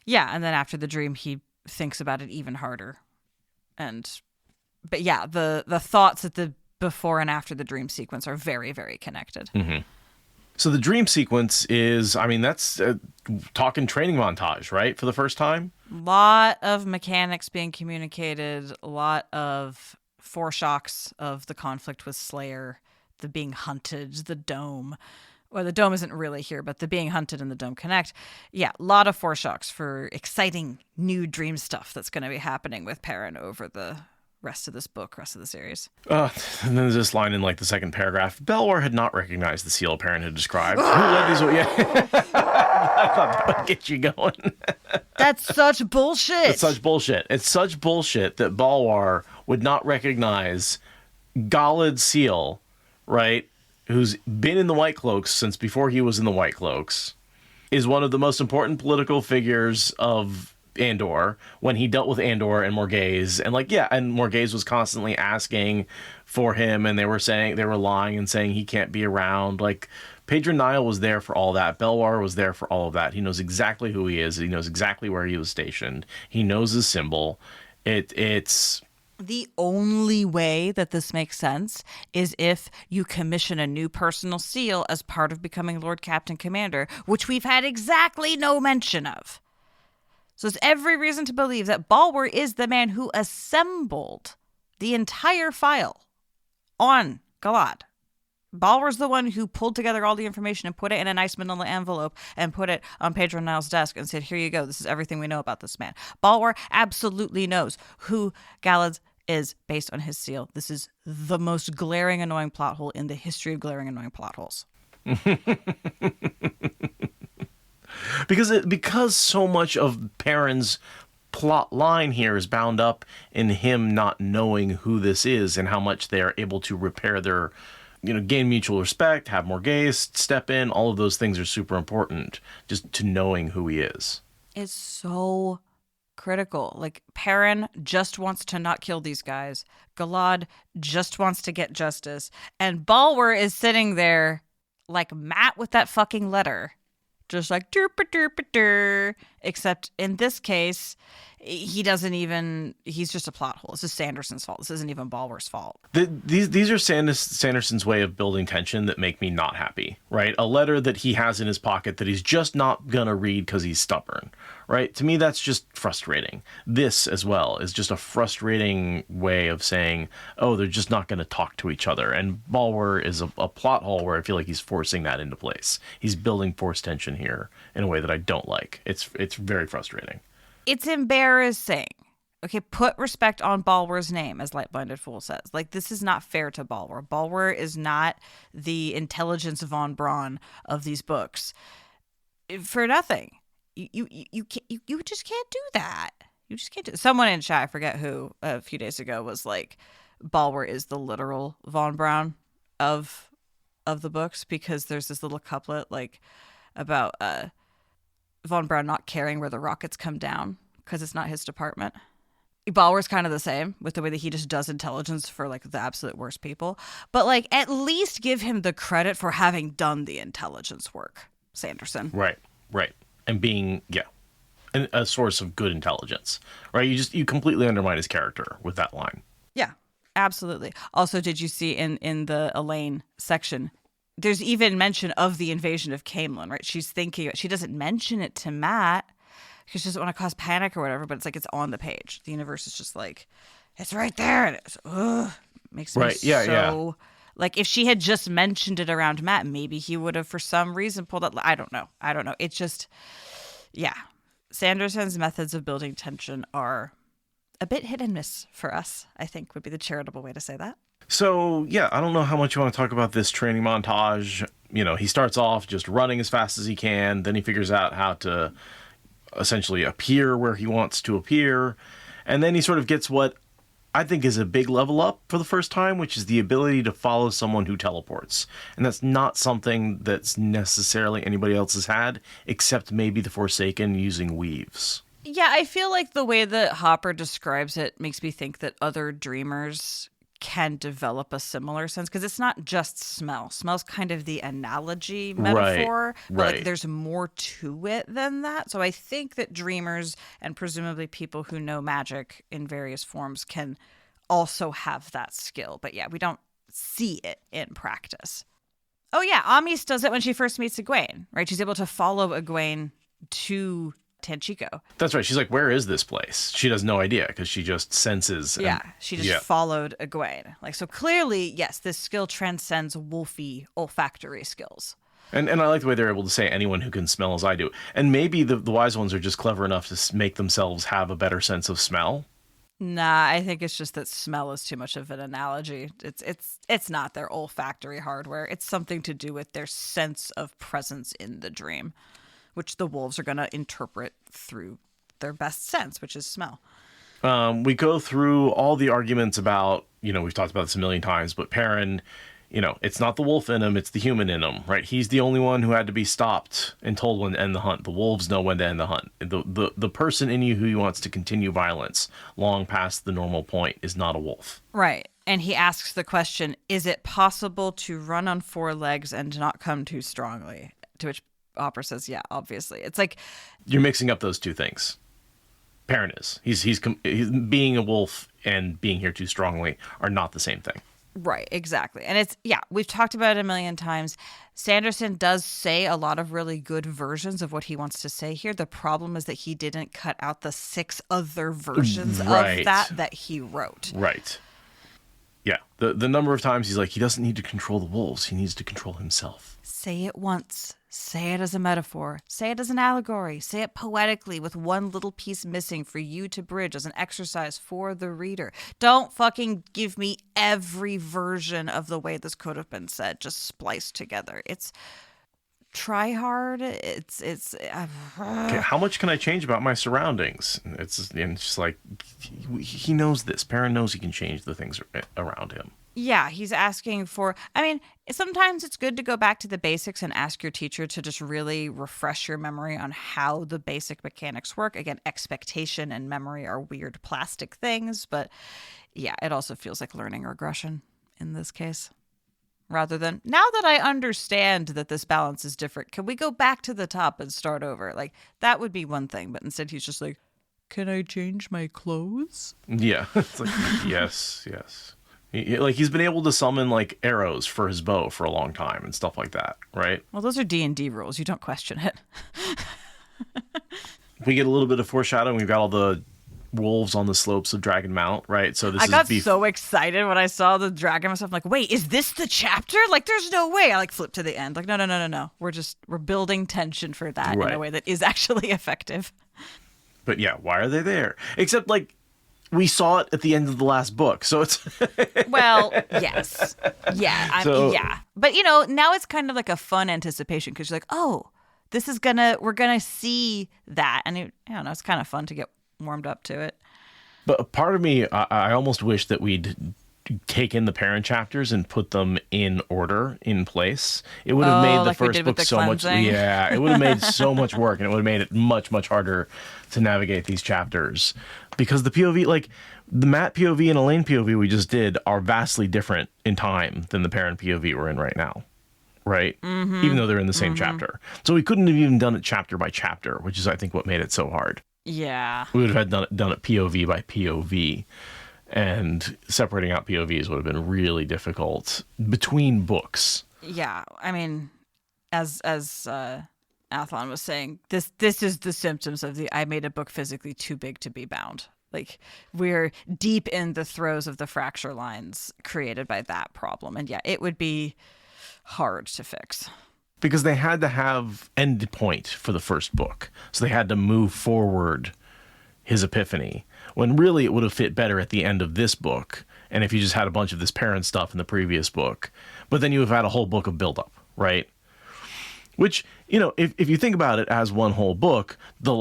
Yeah, and then after the dream he thinks about it even harder. But yeah, the thoughts at the before and after the dream sequence are very, very connected. So the dream sequence is, that's talking training montage, right? For the first time? Lot of mechanics being communicated, a lot of foreshocks of the conflict with Slayer, the being hunted, the dome. Well, the dome isn't really here, but the being hunted and the dome connect. Yeah, a lot of foreshocks for exciting new dream stuff that's going to be happening with Perrin over the rest of this book, rest of the series. And then there's this line in like the second paragraph. Belwar had not recognized the seal Perrin had described. Who led these? Yeah, I thought that would get you going. That's such bullshit. It's such bullshit. It's such bullshit that Balwar would not recognize Galad Seal, right? Who's been in the White Cloaks since before he was in the White Cloaks, is one of the most important political figures of Andor when he dealt with Andor and Morghese. And like, yeah, and Morghese was constantly asking for him, and they were lying and saying he can't be around. Like, Pedro Nile was there for all that. Belwar was there for all of that. He knows exactly who he is. He knows exactly where he was stationed. He knows his symbol. It's the only way that this makes sense is if you commission a new personal seal as part of becoming Lord Captain Commander, which we've had exactly no mention of. So there's every reason to believe that Balwar is the man who assembled the entire file on Galad. Balwar's the one who pulled together all the information and put it in a nice manila envelope and put it on Pedro Nile's desk and said, here you go, this is everything we know about this man. Balwar absolutely knows who Galad is based on his seal. This is the most glaring, annoying plot hole in the history of glaring, annoying plot holes. Because so much of Perrin's plot line here is bound up in him not knowing who this is and how much they're able to repair their, gain mutual respect, have Morghese step in. All of those things are super important just to knowing who he is. It's so critical. Like, Perrin just wants to not kill these guys. Galad just wants to get justice. And Balwar is sitting there like Matt with that fucking letter. Just like, derp-a-derp-a-der. Except in this case, he's just a plot hole. This is Sanderson's fault. This isn't even Balwar's fault. These are Sanderson's way of building tension that make me not happy, right? A letter that he has in his pocket that he's just not going to read because he's stubborn, right? To me, that's just frustrating. This, as well, is just a frustrating way of saying, oh, they're just not going to talk to each other. And Balwar is a plot hole where I feel like he's forcing that into place. He's building forced tension here in a way that I don't like. It's very frustrating. It's embarrassing. Okay, put respect on Balwar's name, as Light Blinded Fool says. Like, this is not fair to Balwar. Balwar is not the intelligence von Braun of these books. For nothing. You just can't do that. You just can't do that. Someone in chat, I forget who, a few days ago was like, Balwar is the literal von Braun of the books, because there's this little couplet like about von Braun not caring where the rockets come down because it's not his department. Balwar's kind of the same with the way that he just does intelligence for like the absolute worst people. But like, at least give him the credit for having done the intelligence work, Sanderson. Right. And being, a source of good intelligence, right? You completely undermine his character with that line. Yeah, absolutely. Also, did you see in the Elayne section, there's even mention of the invasion of Camelin, right? She's thinking, she doesn't mention it to Matt because she doesn't want to cause panic or whatever, but it's like it's on the page. The universe is just like, it's right there. And it's, makes me so... Like, if she had just mentioned it around Matt, maybe he would have, for some reason, pulled out... I don't know. It's just... Yeah. Sanderson's methods of building tension are a bit hit and miss for us, I think, would be the charitable way to say that. So, yeah, I don't know how much you want to talk about this training montage. He starts off just running as fast as he can. Then he figures out how to essentially appear where he wants to appear. And then he sort of gets what I think is a big level up for the first time, which is the ability to follow someone who teleports. And that's not something that's necessarily anybody else has had, except maybe the Forsaken using weaves. Yeah, I feel like the way that Hopper describes it makes me think that other dreamers can develop a similar sense, because it's not just smell. Smell's kind of the analogy metaphor, but like, there's more to it than that. So I think that dreamers and presumably people who know magic in various forms can also have that skill. But yeah, we don't see it in practice. Oh yeah, Amis does it when she first meets Egwene, right? She's able to follow Egwene to Tanchico. That's right. She's like, where is this place? She has no idea because she just senses. She just followed Egwene. Like, so clearly, yes, this skill transcends wolfy olfactory skills. And I like the way they're able to say anyone who can smell as I do. And maybe the wise ones are just clever enough to make themselves have a better sense of smell. Nah, I think it's just that smell is too much of an analogy. It's not their olfactory hardware. It's something to do with their sense of presence in the dream, which the wolves are going to interpret through their best sense, which is smell. We go through all the arguments about, we've talked about this a million times, but Perrin, it's not the wolf in him, it's the human in him, right? He's the only one who had to be stopped and told when to end the hunt. The wolves know when to end the hunt. The person in you who wants to continue violence long past the normal point is not a wolf. Right. And he asks the question, is it possible to run on four legs and not come too strongly? To which Opera says, yeah, obviously. It's like... You're mixing up those two things. Perrin is. He's being a wolf and being here too strongly are not the same thing. Right, exactly. And it's, we've talked about it a million times. Sanderson does say a lot of really good versions of what he wants to say here. The problem is that he didn't cut out the 6 other versions of that he wrote. Right. Yeah. The number of times he's like, he doesn't need to control the wolves. He needs to control himself. Say it once. Say it as a metaphor. Say it as an allegory. Say it poetically with one little piece missing for you to bridge as an exercise for the reader. Don't fucking give me every version of the way this could have been said, just spliced together. It's try hard. It's okay, how much can I change about my surroundings? It's just like, he knows this. Perrin knows he can change the things around him. Yeah, he's asking for, sometimes it's good to go back to the basics and ask your teacher to just really refresh your memory on how the basic mechanics work. Again, expectation and memory are weird plastic things, but yeah, it also feels like learning regression in this case. Rather than, now that I understand that this balance is different, can we go back to the top and start over? Like, that would be one thing, but instead he's just like, can I change my clothes? Yeah, it's like, yes. He's been able to summon like arrows for his bow for a long time and stuff like that, right? Well, those are D&D rules. You don't question it. We get a little bit of foreshadowing. We've got all the wolves on the slopes of Dragon Mount, right? So I got so excited when I saw the dragon myself. I'm like, wait, is this the chapter? Like, there's no way. I flipped to the end. Like, no. We're building tension for that in a way that is actually effective. But yeah, why are they there? Except like, we saw it at the end of the last book, so it's... Well, yes. Yeah, yeah. But, now it's kind of like a fun anticipation, because you're like, oh, we're gonna see that. And, I don't know, it's kind of fun to get warmed up to it. But part of me, I almost wish that we'd taken the Perrin chapters and put them in order, in place. It would have made the first book so much... Yeah, it would have made so much work, and it would have made it much, much harder to navigate these chapters. Because the POV, like the Matt POV and Elayne POV we just did are vastly different in time than the Perrin POV we're in right now, right? Mm-hmm. Even though they're in the same chapter. So we couldn't have even done it chapter by chapter, which is, I think, what made it so hard. Yeah. We would have done it POV by POV. And separating out POVs would have been really difficult between books. Yeah. As Athlon was saying, this is the symptoms of I made a book physically too big to be bound. Like, we're deep in the throes of the fracture lines created by that problem. And yeah, it would be hard to fix. Because they had to have end point for the first book. So they had to move forward his epiphany, when really it would have fit better at the end of this book. And if you just had a bunch of this Perrin stuff in the previous book, but then you have had a whole book of buildup, right? Which, if you think about it as one whole book, the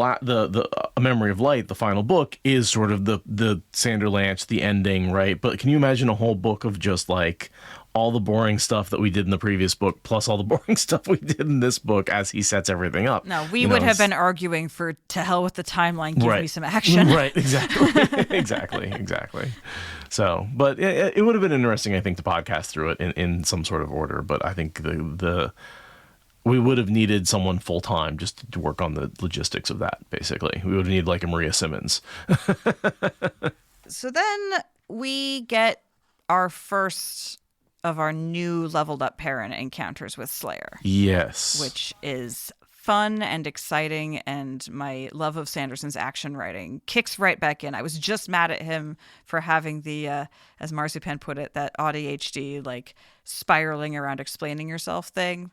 A Memory of Light, the final book, is sort of the Sanderlanche, the ending, right? But can you imagine a whole book of just like all the boring stuff that we did in the previous book, plus all the boring stuff we did in this book as he sets everything up? No, we would have been arguing for to hell with the timeline, give me some action. Right, exactly. exactly. So, but it would have been interesting, I think, to podcast through it in some sort of order. But I think we would have needed someone full-time just to work on the logistics of that, basically. We would have needed like a Maria Simmons. So then we get our first of our new leveled up Perrin encounters with Slayer. Yes. Which is fun and exciting, and my love of Sanderson's action writing kicks right back in. I was just mad at him for having the, as Marzipan put it, that ADHD, like, spiraling around explaining yourself thing.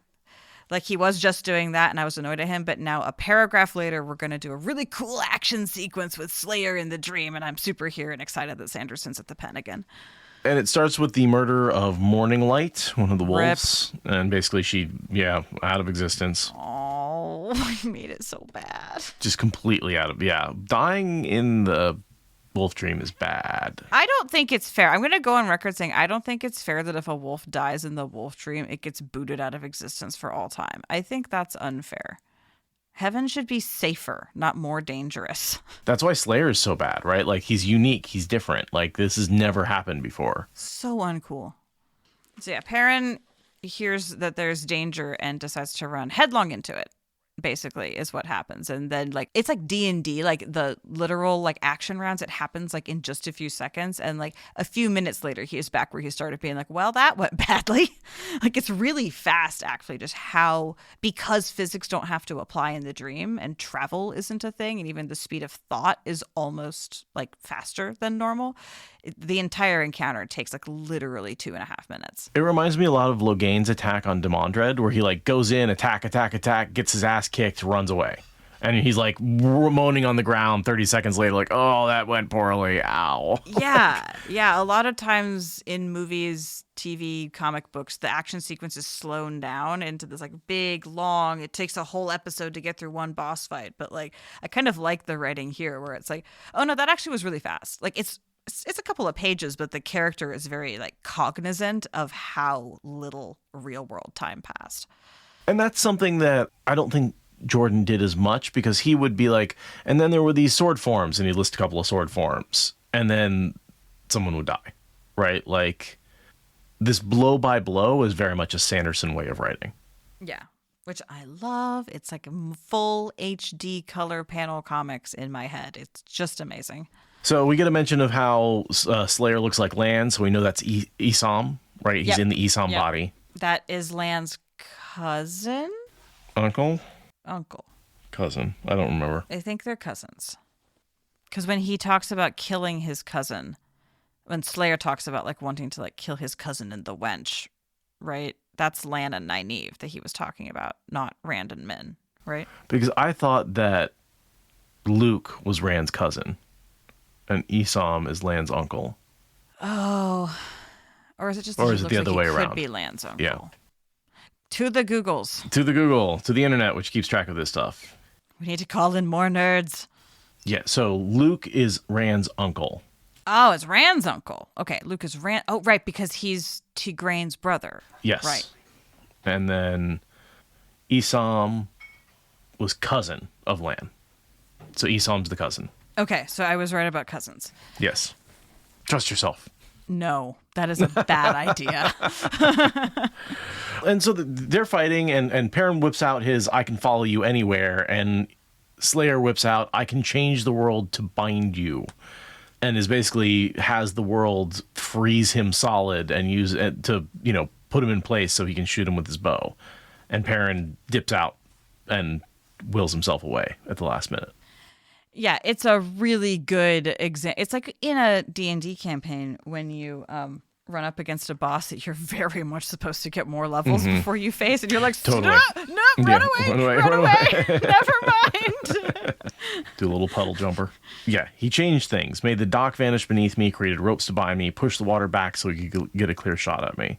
Like he was just doing that and I was annoyed at him, but now a paragraph later, we're going to do a really cool action sequence with Slayer in the dream. And I'm super here and excited that Sanderson's at the pen again. And it starts with the murder of Morning Light, one of the wolves. Rip. And basically she, out of existence. Oh, I made it so bad. Just completely out of, dying in the wolf dream is bad. I don't think it's fair. I'm going to go on record saying I don't think it's fair that if a wolf dies in the wolf dream, it gets booted out of existence for all time. I think that's unfair. Heaven should be safer, not more dangerous. That's why Slayer is so bad, right? Like, he's unique. He's different. Like, this has never happened before. So uncool. So yeah, Perrin hears that there's danger and decides to run headlong into it, basically, is what happens. And then, like, it's like D&D, like the literal, like, action rounds. It happens, like, in just a few seconds. And, like, a few minutes later, he is back where he started being like, well, that went badly. Like, it's really fast, actually, just how, because physics don't have to apply in the dream and travel isn't a thing, and even the speed of thought is almost, like, faster than normal. The entire encounter takes like literally 2.5 minutes. It reminds me a lot of Loghain's attack on Demandred, where he like goes in, attack, gets his ass kicked, runs away. And he's like moaning on the ground 30 seconds later, like, oh, that went poorly. Ow. Yeah. A lot of times in movies, TV, comic books, the action sequence is slowed down into this like big, long, it takes a whole episode to get through one boss fight. But like, I kind of like the writing here where it's like, oh no, that actually was really fast. Like it's a couple of pages, but the character is very like cognizant of how little real world time passed. And that's something that I don't think Jordan did as much, because he would be like, and then there were these sword forms, and he'd list a couple of sword forms, and then someone would die, right? Like, this blow by blow is very much a Sanderson way of writing. Yeah, which I love. It's like full HD color panel comics in my head. It's just amazing. So we get a mention of how Slayer looks like Lan, so we know that's Esam, right? He's in the Esam body. That is Lan's cousin? Uncle? Cousin. I don't remember. I think they're cousins. Because when he talks about killing his cousin, when Slayer talks about like wanting to like kill his cousin in the wench, right? That's Lan and Nynaeve that he was talking about, not Rand and Min, right? Because I thought that Luke was Rand's cousin. And Esam is Lan's uncle. Oh. Or is it just or is it the other way around? Could be Lan's uncle. Yeah. To the Googles. To the internet, which keeps track of this stuff. We need to call in more nerds. Yeah, so Luke is Rand's uncle. Oh, it's Rand's uncle. Okay, Luke is Rand. Oh, right, because he's Tigraine's brother. Yes. Right. And then Esam was cousin of Lan. So Esam's the cousin. Okay, so I was right about cousins. Yes. Trust yourself. No, that is a bad idea. And so they're fighting, and Perrin whips out his I can follow you anywhere, and Slayer whips out I can change the world to bind you, and is basically has the world freeze him solid and use it to, put him in place so he can shoot him with his bow. And Perrin dips out and wills himself away at the last minute. Yeah, it's a really good example. It's like in a D&D campaign when you run up against a boss that you're very much supposed to get more levels before you face, and you're like, totally. No, run away, never mind. Do a little puddle jumper. Yeah, he changed things, made the dock vanish beneath me, created ropes to bind me, pushed the water back so he could get a clear shot at me.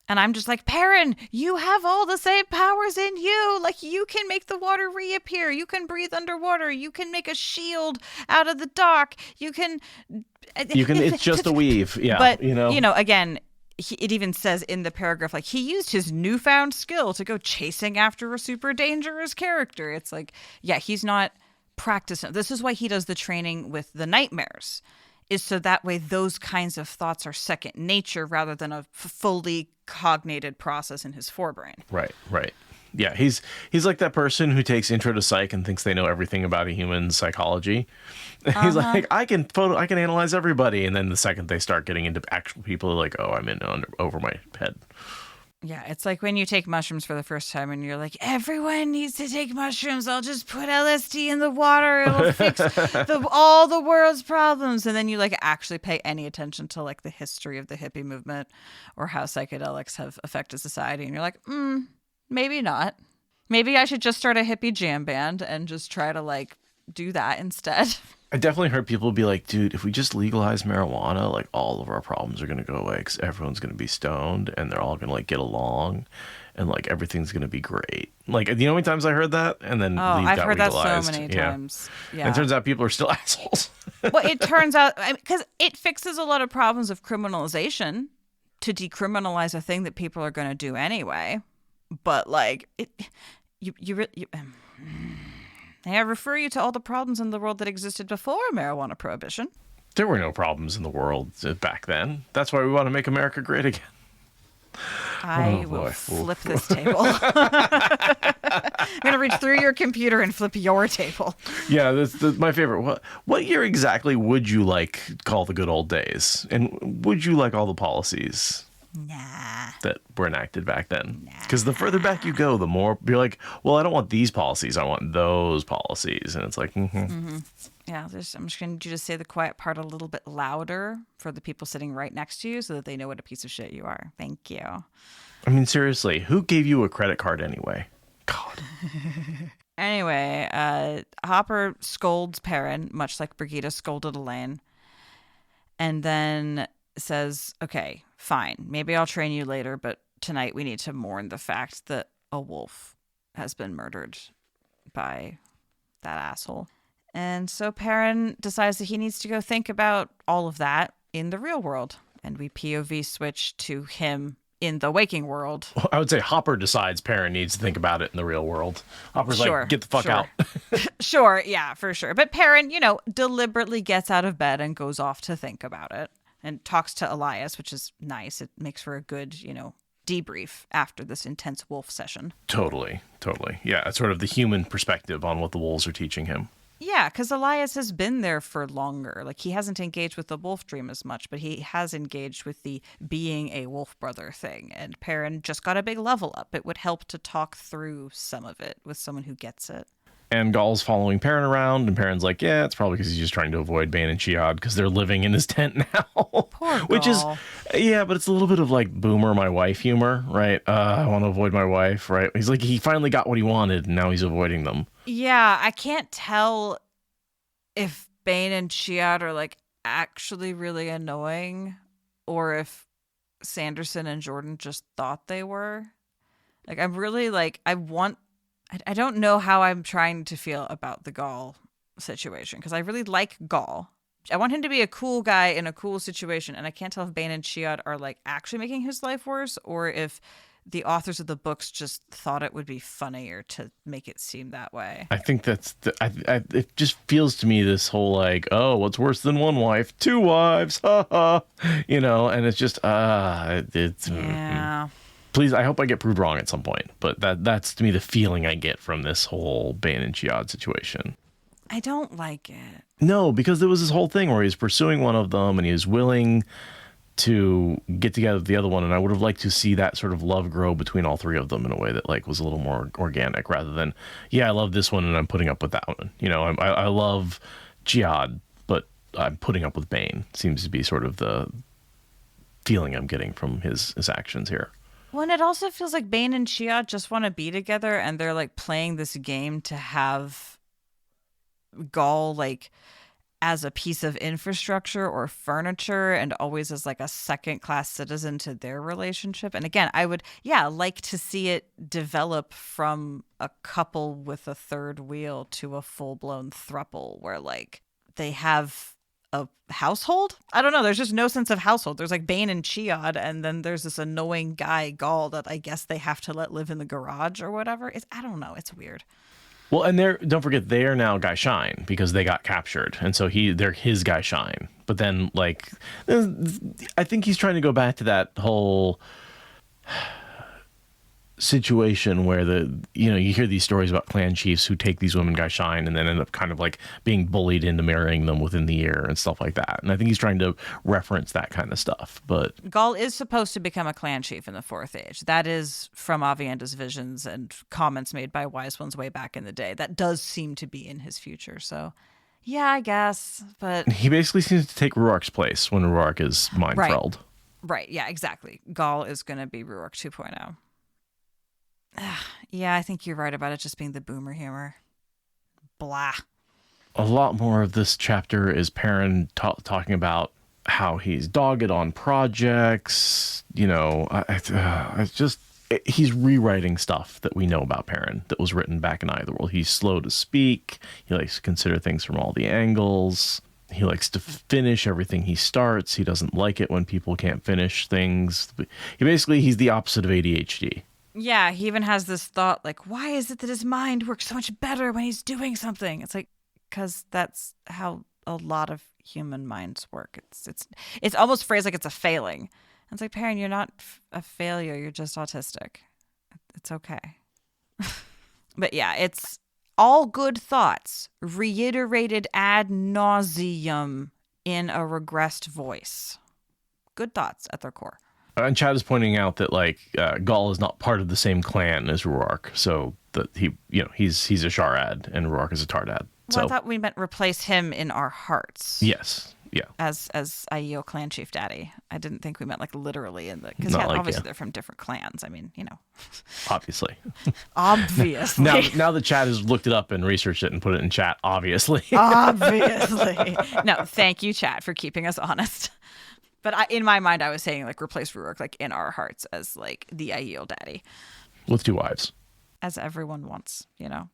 And I'm just like, Perrin, you have all the same powers in you. Like, you can make the water reappear. You can breathe underwater. You can make a shield out of the dock. It's just a weave. Yeah. But, again, it even says in the paragraph, like, he used his newfound skill to go chasing after a super dangerous character. It's like, yeah, he's not practicing. This is why he does the training with the nightmares, is so that way those kinds of thoughts are second nature rather than a fully cognated process in his forebrain. Right. Yeah, he's like that person who takes intro to psych and thinks they know everything about a human's psychology. He's like, I can analyze everybody, and then the second they start getting into actual people, they're like, oh, I'm in over my head. Yeah, it's like when you take mushrooms for the first time and you're like, everyone needs to take mushrooms. I'll just put LSD in the water. It'll fix all the world's problems. And then you like actually pay any attention to like the history of the hippie movement or how psychedelics have affected society. And you're like, maybe not. Maybe I should just start a hippie jam band and just try to like do that instead. I definitely heard people be like, dude, if we just legalize marijuana, like all of our problems are going to go away because everyone's going to be stoned and they're all going to like get along and like everything's going to be great. Like, you know how many times I heard that? And then I've heard legalized. that so many times. Yeah. And it turns out people are still assholes. Well, it turns out because it fixes a lot of problems of criminalization to decriminalize a thing that people are going to do anyway. But like, I refer you to all the problems in the world that existed before marijuana prohibition. There were no problems in the world back then. That's why we want to make America great again. I will flip this table. I'm going to reach through your computer and flip your table. Yeah, that's my favorite. What year exactly would you like call the good old days? And would you like all the policies that were enacted back then? Because the further back you go, the more you're like, well, I don't want these policies. I want those policies. And it's like, Yeah, I'm just going to need you to say the quiet part a little bit louder for the people sitting right next to you so that they know what a piece of shit you are. Thank you. I mean, seriously, who gave you a credit card anyway? God. Anyway, Hopper scolds Perrin, much like Birgitte scolded Elayne, and then says, okay, fine, maybe I'll train you later, but tonight we need to mourn the fact that a wolf has been murdered by that asshole. And so Perrin decides that he needs to go think about all of that in the real world. And we POV switch to him in the waking world. Well, I would say Hopper decides Perrin needs to think about it in the real world. Hopper's like, get the fuck out. Sure, yeah, for sure. But Perrin, deliberately gets out of bed and goes off to think about it and talks to Elias, which is nice. It makes for a good, debrief after this intense wolf session. Totally. Yeah, it's sort of the human perspective on what the wolves are teaching him. Yeah, because Elias has been there for longer. Like, he hasn't engaged with the wolf dream as much, but he has engaged with the being a wolf brother thing. And Perrin just got a big level up. It would help to talk through some of it with someone who gets it. And Gaul's following Perrin around, and Perrin's like, yeah, it's probably because he's just trying to avoid Bane and Chiad because they're living in his tent now. Poor Which Gaul. Yeah, but it's a little bit of like boomer my wife humor, right? I want to avoid my wife, right? He's like, he finally got what he wanted, and now he's avoiding them. Yeah, I can't tell if Bane and Chiad are like actually really annoying or if Sanderson and Jordan just thought they were. Like, I'm really like, I don't know how I'm trying to feel about the Gaul situation because I really like Gaul. I want him to be a cool guy in a cool situation, and I can't tell if Bane and Chiad are like actually making his life worse or if the authors of the books just thought it would be funnier to make it seem that way. I think that's it just feels to me this whole like, oh, what's worse than one wife? Two wives, and it's just yeah. Please, I hope I get proved wrong at some point, but that's to me the feeling I get from this whole Bane and Chiad situation. I don't like it. No, because there was this whole thing where he was pursuing one of them and he was willing to get together with the other one, and I would have liked to see that sort of love grow between all three of them in a way that like was a little more organic rather than, yeah, I love this one and I'm putting up with that one. I love Chiad, but I'm putting up with Bane. Seems to be sort of the feeling I'm getting from his actions here. Well, and it also feels like Bane and Chiad just want to be together, and they're like playing this game to have Gaul like as a piece of infrastructure or furniture and always as like a second-class citizen to their relationship. And again, I would, like to see it develop from a couple with a third wheel to a full-blown throuple where like they have a household. I don't know. There's just no sense of household. There's like Bane and Chiad, and then there's this annoying guy, Gaul, that I guess they have to let live in the garage or whatever. I don't know. It's weird. Well, and don't forget, they are now Guy Shine because they got captured. And so they're his Guy Shine. But then, like, I think he's trying to go back to that whole situation where you hear these stories about clan chiefs who take these women Guy Shine and then end up kind of like being bullied into marrying them within the year and stuff like that. And I think he's trying to reference that kind of stuff. But Gaul is supposed to become a clan chief in the Fourth Age. That is from Avienda's visions and comments made by wise ones way back in the day. That does seem to be in his future. So yeah, I guess. But he basically seems to take Ruark's place when Ruark is mind-frelled. Right. Yeah, exactly. Gaul is going to be Ruark 2.0. Yeah, I think you're right about it just being the boomer humor. Blah. A lot more of this chapter is Perrin talking about how he's dogged on projects. You know, he's rewriting stuff that we know about Perrin that was written back in Eye of the World. He's slow to speak. He likes to consider things from all the angles. He likes to finish everything he starts. He doesn't like it when people can't finish things. He's the opposite of ADHD. Yeah, he even has this thought like, why is it that his mind works so much better when he's doing something? It's like, because that's how a lot of human minds work. It's almost phrased like it's a failing. And it's like, Perrin, you're not a failure. You're just autistic. It's okay. But yeah, it's all good thoughts reiterated ad nauseum in a regressed voice. Good thoughts at their core. And Chad is pointing out that Gaul is not part of the same clan as Ruark, so that he's a Sharad and Ruark is a Tardad. Well, I thought we meant replace him in our hearts. Yes, yeah. As Aiel clan chief daddy. I didn't think we meant literally in the, because obviously they're from different clans. I mean, obviously. Obviously. Now that Chad has looked it up and researched it and put it in chat, obviously. Obviously. No, thank you, Chad, for keeping us honest. But in my mind, I was saying replace Ruark in our hearts as the Aiel daddy. With 2 wives. As everyone wants,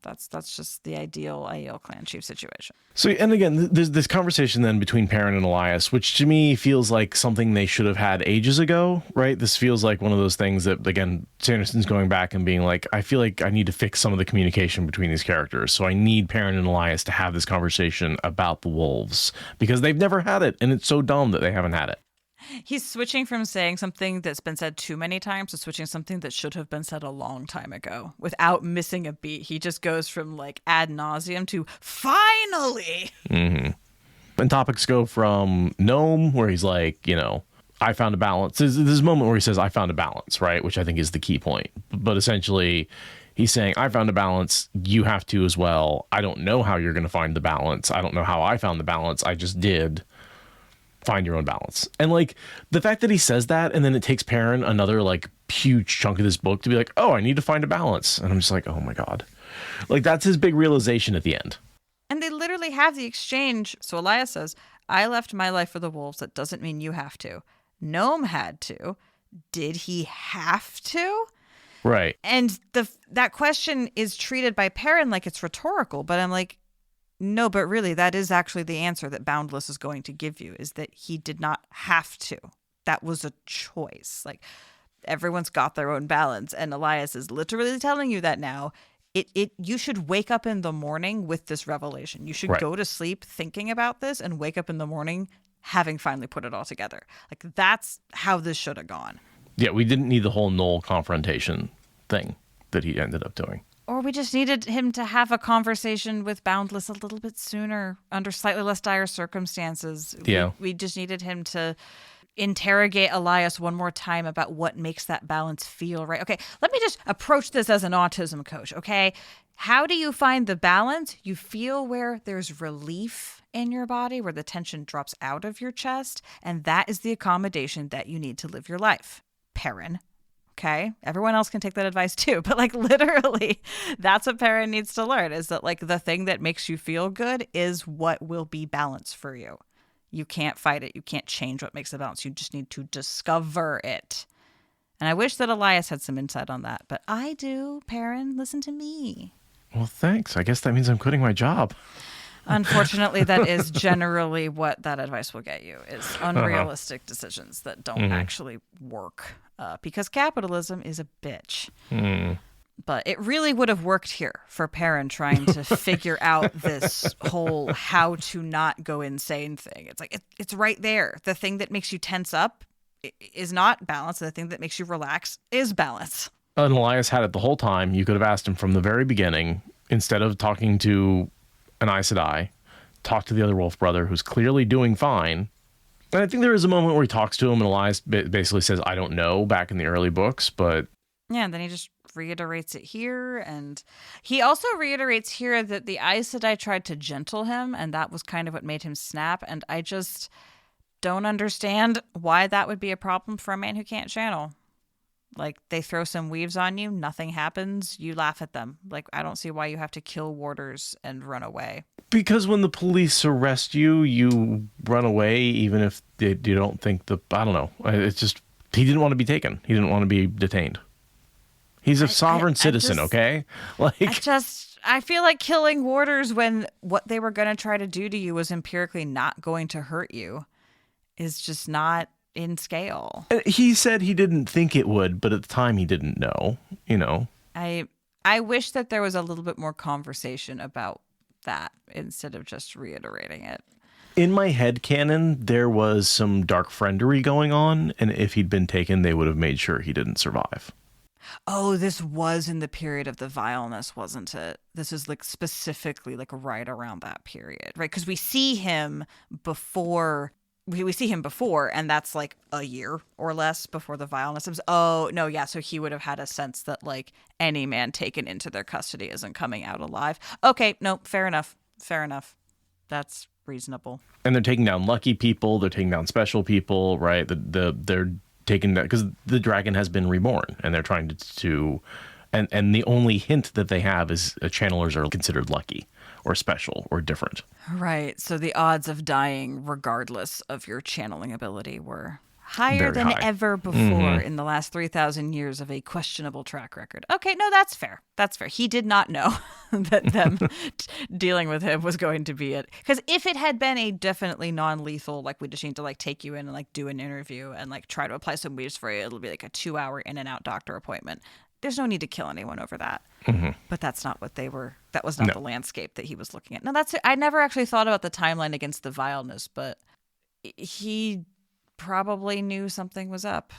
that's just the ideal Aiel clan chief situation. So, and again, there's this conversation then between Perrin and Elias, which to me feels like something they should have had ages ago, right? This feels like one of those things that, again, Sanderson's going back and being like, I feel like I need to fix some of the communication between these characters. So I need Perrin and Elias to have this conversation about the wolves because they've never had it. And it's so dumb that they haven't had it. He's switching from saying something that's been said too many times to switching something that should have been said a long time ago without missing a beat. He just goes from ad nauseum to finally. Mm-hmm. And topics go from Gnome, where he's like, I found a balance. There's this moment where he says, I found a balance, right? Which I think is the key point. But essentially, he's saying, I found a balance. You have to as well. I don't know how you're going to find the balance. I don't know how I found the balance. I just did. Find your own balance. And the fact that he says that and then it takes Perrin another huge chunk of this book to be like, oh, I need to find a balance. And I'm just like, oh my God. That's his big realization at the end. And they literally have the exchange. So Elias says, I left my life for the wolves. That doesn't mean you have to. Gnome had to. Did he have to? Right. And that question is treated by Perrin like it's rhetorical, but I'm like, no, but really, that is actually the answer that Boundless is going to give you, is that he did not have to. That was a choice. Everyone's got their own balance. And Elias is literally telling you that now. You should wake up in the morning with this revelation. You should go to sleep thinking about this and wake up in the morning having finally put it all together. That's how this should have gone. Yeah, we didn't need the whole Knoll confrontation thing that he ended up doing. Or we just needed him to have a conversation with Boundless a little bit sooner under slightly less dire circumstances. Yeah. We just needed him to interrogate Elias one more time about what makes that balance feel right. Okay, let me just approach this as an autism coach, okay? How do you find the balance? You feel where there's relief in your body, where the tension drops out of your chest, and that is the accommodation that you need to live your life. Perrin. Okay, everyone else can take that advice too, but literally, that's what Perrin needs to learn, is that the thing that makes you feel good is what will be balance for you. You can't fight it. You can't change what makes the balance. You just need to discover it. And I wish that Elias had some insight on that, but I do. Perrin, listen to me. Well, thanks. I guess that means I'm quitting my job. Unfortunately, that is generally what that advice will get you, is unrealistic decisions that don't actually work. Because capitalism is a bitch. But it really would have worked here for Perrin trying to figure out this whole how to not go insane thing. It's it's right there. The thing that makes you tense up is not balance. The thing that makes you relax is balance. And Elias had it the whole time. You could have asked him from the very beginning, instead of talking to an Aes Sedai, talk to the other wolf brother who's clearly doing fine. And I think there is a moment where he talks to him and Elias basically says, I don't know, back in the early books, but... Yeah, and then he just reiterates it here. And he also reiterates here that the Aes Sedai tried to gentle him, and that was kind of what made him snap. And I just don't understand why that would be a problem for a man who can't channel. Like, they throw some weaves on you, nothing happens, you laugh at them. Like, I don't see why you have to kill warders and run away. Because when the police arrest you, you run away, even if you don't think I don't know. It's just, he didn't want to be taken. He didn't want to be detained. He's a sovereign citizen, okay? Like, I feel like killing warders when what they were going to try to do to you was empirically not going to hurt you is just not in scale. He said he didn't think it would, but at the time he didn't know, you know. I wish that there was a little bit more conversation about that instead of just reiterating it. In my head canon, there was some dark friendery going on, and if he'd been taken, they would have made sure he didn't survive. Oh, this was in the period of the vileness, wasn't it? This is like specifically like right around that period, right? Because we see him before. We see him before, and that's like a year or less before the violence. Oh, no, yeah, so he would have had a sense that, like, any man taken into their custody isn't coming out alive. Okay, no, fair enough. That's reasonable. And they're taking down lucky people, they're taking down special people, right? They're taking that, because the dragon has been reborn, and they're trying to and the only hint that they have is channelers are considered lucky or special or different. Right. So the odds of dying, regardless of your channeling ability, were higher than ever before in the last 3,000 years of a questionable track record. Okay, no, that's fair. That's fair. He did not know that them dealing with him was going to be it. Because if it had been a definitely non-lethal, like we just need to like take you in and like do an interview and like try to apply some weaves for you, it'll be like a 2-hour in and out doctor appointment. There's no need to kill anyone over that. But that's not what they were. That was not the landscape that he was looking at. No, that's it. I never actually thought about the timeline against the vileness, but he probably knew something was up.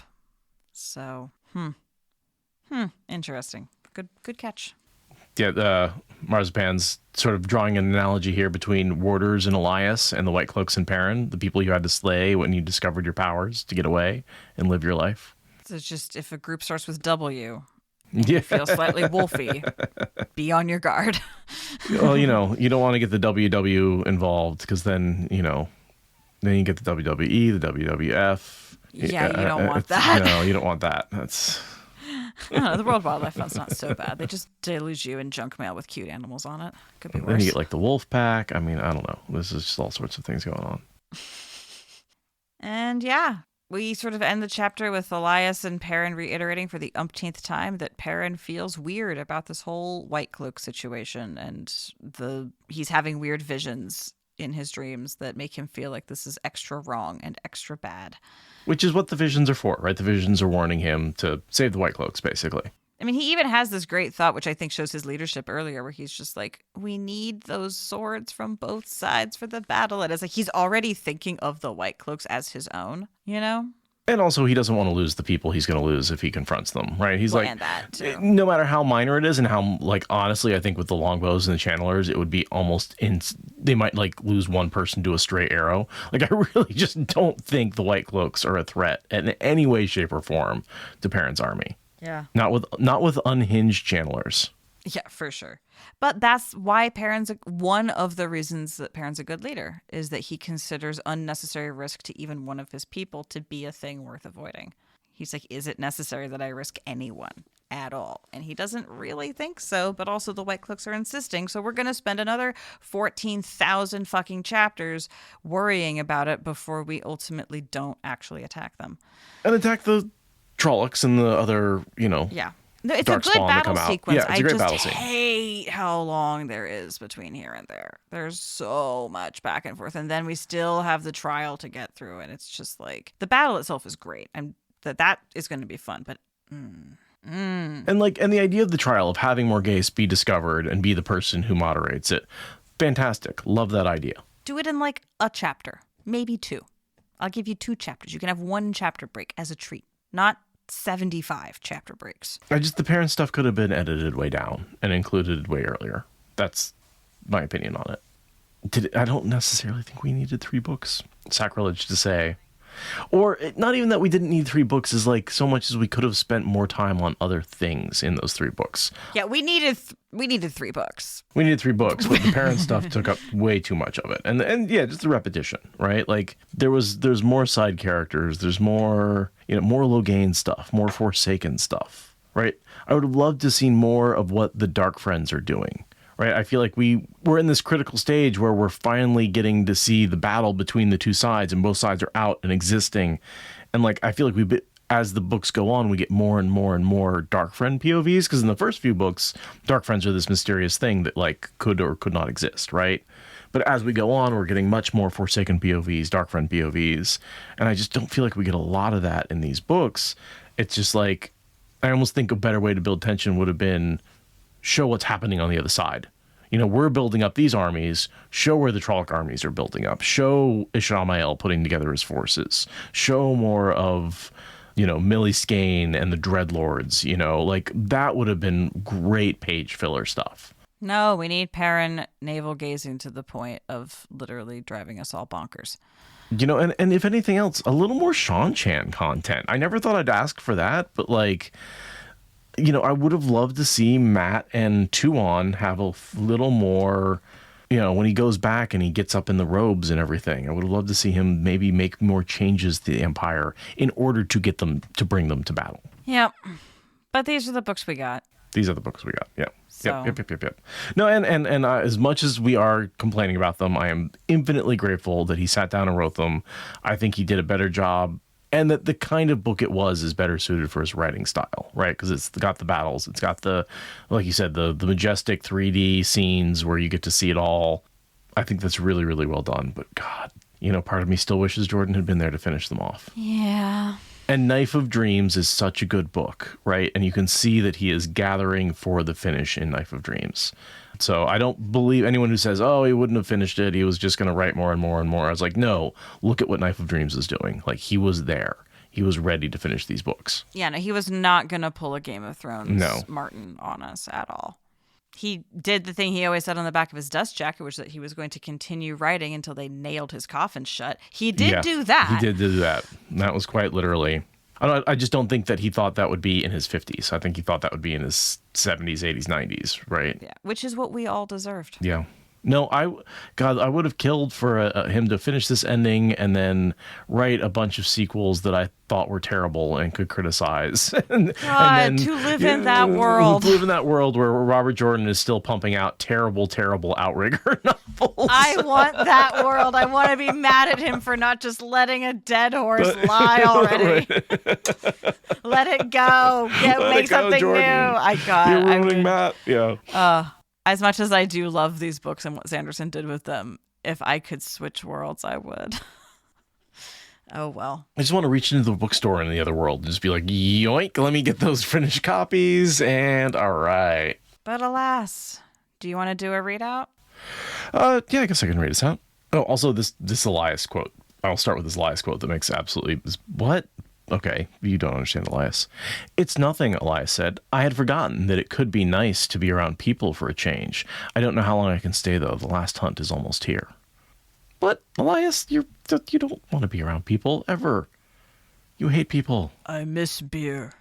So, interesting. Good catch. Yeah, Marzipan's sort of drawing an analogy here between warders and Elias and the White Cloaks and Perrin, the people you had to slay when you discovered your powers to get away and live your life. So it's just, if a group starts with W, you feel slightly wolfy, be on your guard. Well, you don't want to get the WW involved, because then you get the WWE, the WWF. Yeah, you don't want that. No, you don't want that. That's... I don't know, the World Wildlife Fund's not so bad. They just deluge you in junk mail with cute animals on it. Could be worse. Then you get like the wolf pack. I mean, I don't know. This is just all sorts of things going on. And yeah, we sort of end the chapter with Elias and Perrin reiterating for the umpteenth time that Perrin feels weird about this whole White Cloak situation, and he's having weird visions in his dreams that make him feel like this is extra wrong and extra bad. Which is what the visions are for, right? The visions are warning him to save the White Cloaks, basically. I mean, he even has this great thought, which I think shows his leadership earlier, where he's just like, we need those swords from both sides for the battle. And it's like he's already thinking of the White Cloaks as his own, you know? And also, he doesn't want to lose the people he's going to lose if he confronts them, right? He's and that too. No matter how minor it is, and how, like, honestly, I think with the longbows and the channelers, it would be almost, they might, like, lose one person to a stray arrow. Like, I really just don't think the White Cloaks are a threat in any way, shape, or form to Perrin's army. Yeah. Not with unhinged channelers. Yeah, for sure. But that's why one of the reasons that Perrin's a good leader is that he considers unnecessary risk to even one of his people to be a thing worth avoiding. He's like, is it necessary that I risk anyone at all? And he doesn't really think so, but also the White Cloaks are insisting, so we're going to spend another 14,000 fucking chapters worrying about it before we ultimately don't actually attack them. And attack the Trollocs and the other, Yeah. No, it's Dark a good battle sequence. Yeah, it's a great battle scene. I just hate how long there is between here and there. There's so much back and forth, and then we still have the trial to get through, and it's just like the battle itself is great, and that is going to be fun. But and the idea of the trial, of having Morghese be discovered and be the person who moderates it, fantastic. Love that idea. Do it in like a chapter, maybe 2. I'll give you 2 chapters. You can have 1 chapter break as a treat, not 75 chapter breaks. The Perrin stuff could have been edited way down and included way earlier. That's my opinion on it. I don't necessarily think we needed 3 books. Sacrilege to say. Or not even that we didn't need 3 books, is like so much as we could have spent more time on other things in those 3 books. Yeah, we needed 3 books. We needed 3 books, but the Perrin stuff took up way too much of it. And yeah, just the repetition, right? Like there's more side characters, there's more, more Logain stuff, more Forsaken stuff, right? I would have loved to see more of what the Dark Friends are doing. Right, I feel like we're in this critical stage where we're finally getting to see the battle between the 2 sides, and both sides are out and existing. And like, I feel like as the books go on, we get more and more and more Dark Friend POVs, because in the first few books, Dark Friends are this mysterious thing that like could or could not exist, right? But as we go on, we're getting much more Forsaken POVs, Dark Friend POVs, and I just don't feel like we get a lot of that in these books. It's just like, I almost think a better way to build tension would have been show what's happening on the other side. We're building up these armies. Show where the Trolloc armies are building up. Show Ishamael putting together his forces. Show more of, Millie Skane and the Dreadlords. Like that would have been great page filler stuff. No, we need Perrin navel gazing to the point of literally driving us all bonkers. And if anything else, a little more Shan-Chan content. I never thought I'd ask for that, but like, I would have loved to see Matt and Tuon have a little more, when he goes back and he gets up in the robes and everything. I would have loved to see him maybe make more changes to the Empire in order to get them to bring them to battle. Yep. But these are the books we got. These are the books we got. Yeah. So. Yep. No, and as much as we are complaining about them, I am infinitely grateful that he sat down and wrote them. I think he did a better job. And that the kind of book it was is better suited for his writing style, right? Because it's got the battles. It's got like you said, the majestic 3D scenes where you get to see it all. I think that's really, really well done. But God, part of me still wishes Jordan had been there to finish them off. Yeah. And Knife of Dreams is such a good book, right? And you can see that he is gathering for the finish in Knife of Dreams. So I don't believe anyone who says, oh, he wouldn't have finished it, he was just going to write more and more and more. I was like, no, look at what Knife of Dreams is doing. Like, he was there. He was ready to finish these books. Yeah, no, he was not going to pull a Game of Thrones No. Martin on us at all. He did the thing he always said on the back of his dust jacket, which is that he was going to continue writing until they nailed his coffin shut. He did do that. He did do that. That was quite literally. I just don't think that he thought that would be in his 50s. I think he thought that would be in his 70s, 80s, 90s, right? Yeah, which is what we all deserved. Yeah. No, I would have killed for him to finish this ending and then write a bunch of sequels that I thought were terrible and could criticize. and then, to live in that world. To live in that world where Robert Jordan is still pumping out terrible, terrible Outrigger novels. I want that world. I want to be mad at him for not just letting a dead horse lie already. Let it go. Make something Jordan. New. You're ruining Matt. Yeah. As much as I do love these books and what Sanderson did with them, if I could switch worlds, I would. Oh, well. I just want to reach into the bookstore in the other world and just be like, yoink, let me get those finished copies, and all right. But alas, do you want to do a readout? Yeah, I guess I can read this out. Oh, also, this Elias quote. I'll start with this Elias quote that makes absolutely... What? Okay, you don't understand Elias. It's nothing, Elias said. I had forgotten that it could be nice to be around people for a change. I don't know how long I can stay, though. The last hunt is almost here. But, Elias, you don't want to be around people, ever. You hate people. I miss beer.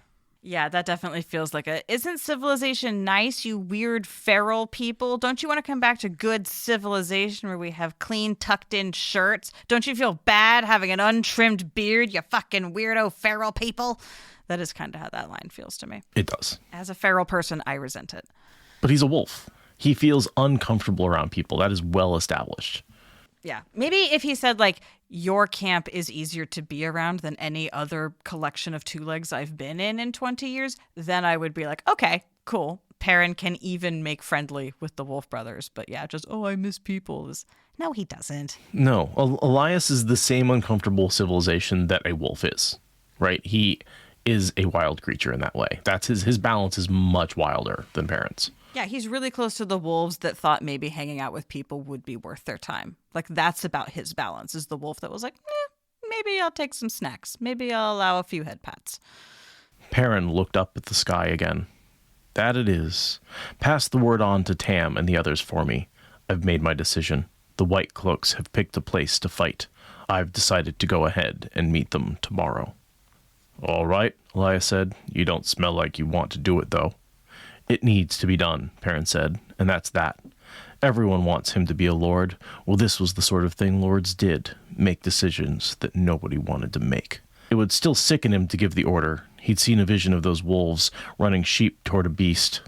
Yeah, that definitely feels like isn't civilization nice, you weird feral people? Don't you want to come back to good civilization where we have clean, tucked-in shirts? Don't you feel bad having an untrimmed beard, you fucking weirdo feral people? That is kind of how that line feels to me. It does. As a feral person, I resent it. But he's a wolf. He feels uncomfortable around people. That is well established. Yeah. Maybe if he said, like, your camp is easier to be around than any other collection of two legs I've been in 20 years, then I would be like, okay, cool. Perrin can even make friendly with the Wolf brothers. But yeah, just, I miss people. No, he doesn't. No. Elias is the same uncomfortable civilization that a wolf is, right? He is a wild creature in that way. That's his balance is much wilder than Perrin's. Yeah, he's really close to the wolves that thought maybe hanging out with people would be worth their time. Like, that's about his balance, is the wolf that was like, maybe I'll take some snacks. Maybe I'll allow a few head pats. Perrin looked up at the sky again. That it is. Pass the word on to Tam and the others for me. I've made my decision. The White Cloaks have picked a place to fight. I've decided to go ahead and meet them tomorrow. All right, Elias said. You don't smell like you want to do it, though. It needs to be done, Perrin said, and that's that. Everyone wants him to be a lord. Well, this was the sort of thing lords did, make decisions that nobody wanted to make. It would still sicken him to give the order. He'd seen a vision of those wolves running sheep toward a beast.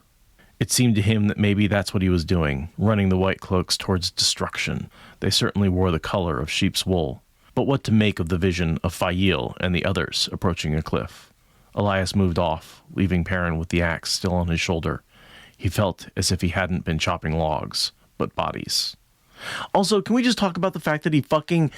It seemed to him that maybe that's what he was doing, running the white cloaks towards destruction. They certainly wore the color of sheep's wool. But what to make of the vision of Fail and the others approaching a cliff? Elias moved off, leaving Perrin with the axe still on his shoulder. He felt as if he hadn't been chopping logs, but bodies. Also, can we just talk about the fact that he fucking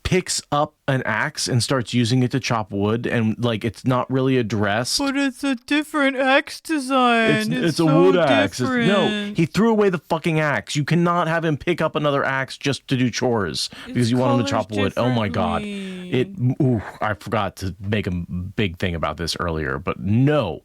picks up an axe and starts using it to chop wood, and like it's not really addressed? But it's a different axe design. It's a wood axe. No, he threw away the fucking axe. You cannot have him pick up another axe just to do chores because you want him to chop wood. Oh my god. I forgot to make a big thing about this earlier, but no,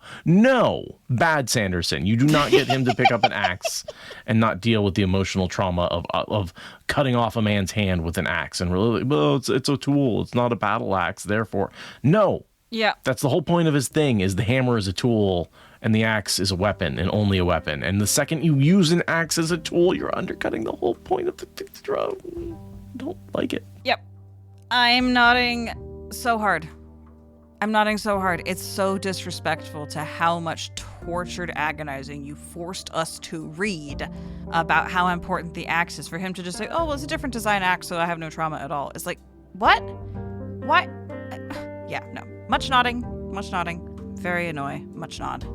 bad Sanderson. You do not get him to pick up an axe and not deal with the emotional trauma of cutting off a man's hand with an axe and really, well, it's a tool. It's not a battle axe, therefore. No. Yeah. That's the whole point of his thing, is the hammer is a tool and the axe is a weapon and only a weapon. And the second you use an axe as a tool, you're undercutting the whole point of the drum. Don't like it. Yep. I'm nodding so hard. It's so disrespectful to how much tortured agonizing you forced us to read about how important the axe is, for him to just say, oh, well, it's a different design axe, so I have no trauma at all. It's like, what? Why? Yeah, no. Much nodding. Very annoying. Much nod.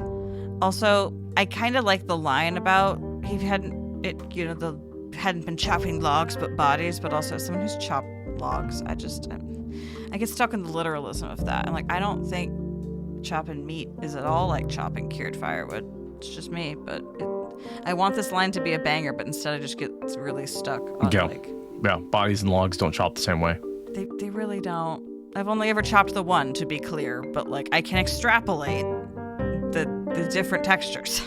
Also, I kind of like the line about he hadn't been chopping logs but bodies, but also someone who's chopped logs. I get stuck in the literalism of that. I'm like, I don't think chopping meat is at all like chopping cured firewood. It's just me, but I want this line to be a banger, but instead I just get really stuck on Yeah, bodies and logs don't chop the same way. They really don't. I've only ever chopped the one, to be clear, but like I can extrapolate the different textures.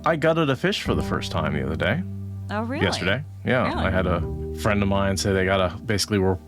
I gutted a fish for the first time the other day. Oh, really? Yesterday. Yeah. Really? I had a friend of mine say they basically were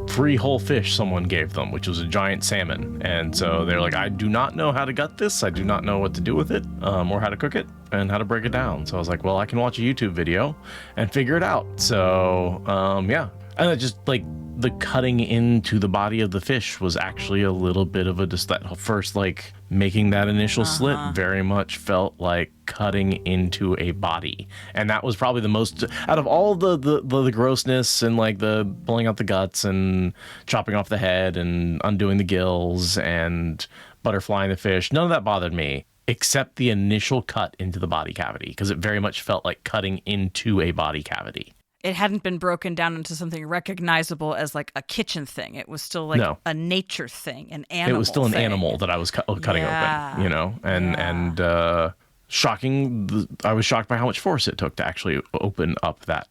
free whole fish someone gave them, which was a giant salmon. And so they're like, I do not know how to gut this. I do not know what to do with it, or how to cook it and how to break it down. So I was like, well, I can watch a YouTube video and figure it out. So, yeah. And it just like the cutting into the body of the fish was actually a little bit of that first, like making that initial slit very much felt like cutting into a body. And that was probably the most, out of all the grossness and like the pulling out the guts and chopping off the head and undoing the gills and butterflying the fish, none of that bothered me except the initial cut into the body cavity, because it very much felt like cutting into a body cavity. It hadn't been broken down into something recognizable as like a kitchen thing. It was still like a nature thing, an animal. It was still an thing. Animal that I was cutting open, and shocking. I was shocked by how much force it took to actually open up that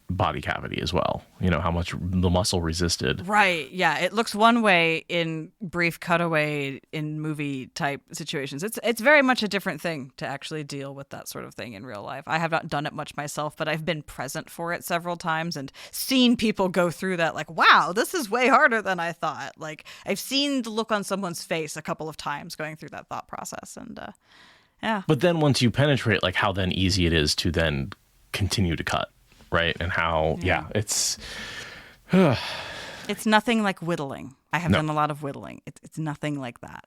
body cavity as well. How much the muscle resisted. Right. Yeah. It looks one way in brief cutaway in movie type situations. It's very much a different thing to actually deal with that sort of thing in real life. I have not done it much myself, but I've been present for it several times and seen people go through that like, wow, this is way harder than I thought. Like I've seen the look on someone's face a couple of times going through that thought process. And yeah. But then once you penetrate, like how then easy it is to then continue to cut. Right. And how, it's nothing like whittling. I have done a lot of whittling. It's nothing like that.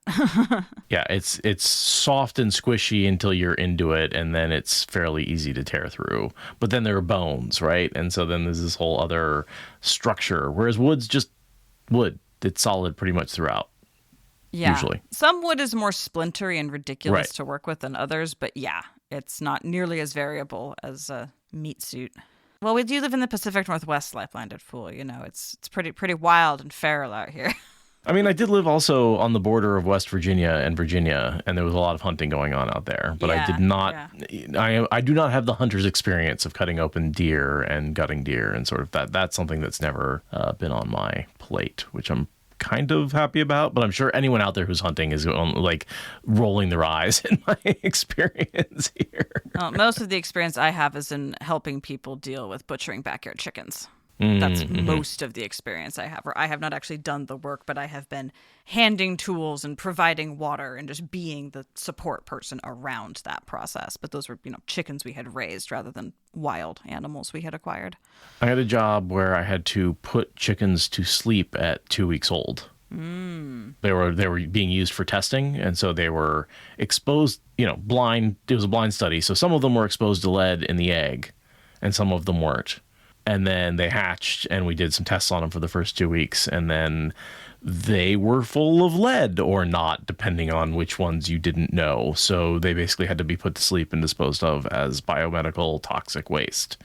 Yeah. It's soft and squishy until you're into it. And then it's fairly easy to tear through. But then there are bones. Right. And so then there's this whole other structure, whereas wood's just wood. It's solid pretty much throughout. Yeah. Usually. Some wood is more splintery and ridiculous to work with than others. But yeah, It's not nearly as variable as a meat suit. Well, we do live in the Pacific Northwest, life-blinded fool. It's pretty wild and feral out here. I mean, I did live also on the border of West Virginia, and there was a lot of hunting going on out there. But I did not, I do not have the hunter's experience of cutting open deer and gutting deer and sort of that. That's something that's never been on my plate, which I'm kind of happy about. But I'm sure anyone out there who's hunting is like rolling their eyes in my experience here. Most of the experience I have is in helping people deal with butchering backyard chickens. That's most of the experience I have. Or I have not actually done the work, but I have been handing tools and providing water and just being the support person around that process. But those were, chickens we had raised rather than wild animals we had acquired. I had a job where I had to put chickens to sleep at 2 weeks old. They were being used for testing, and so they were exposed, blind. It was a blind study, so some of them were exposed to lead in the egg, and some of them weren't. And then they hatched, and we did some tests on them for the first 2 weeks, and then they were full of lead or not, depending on which ones you didn't know. So they basically had to be put to sleep and disposed of as biomedical toxic waste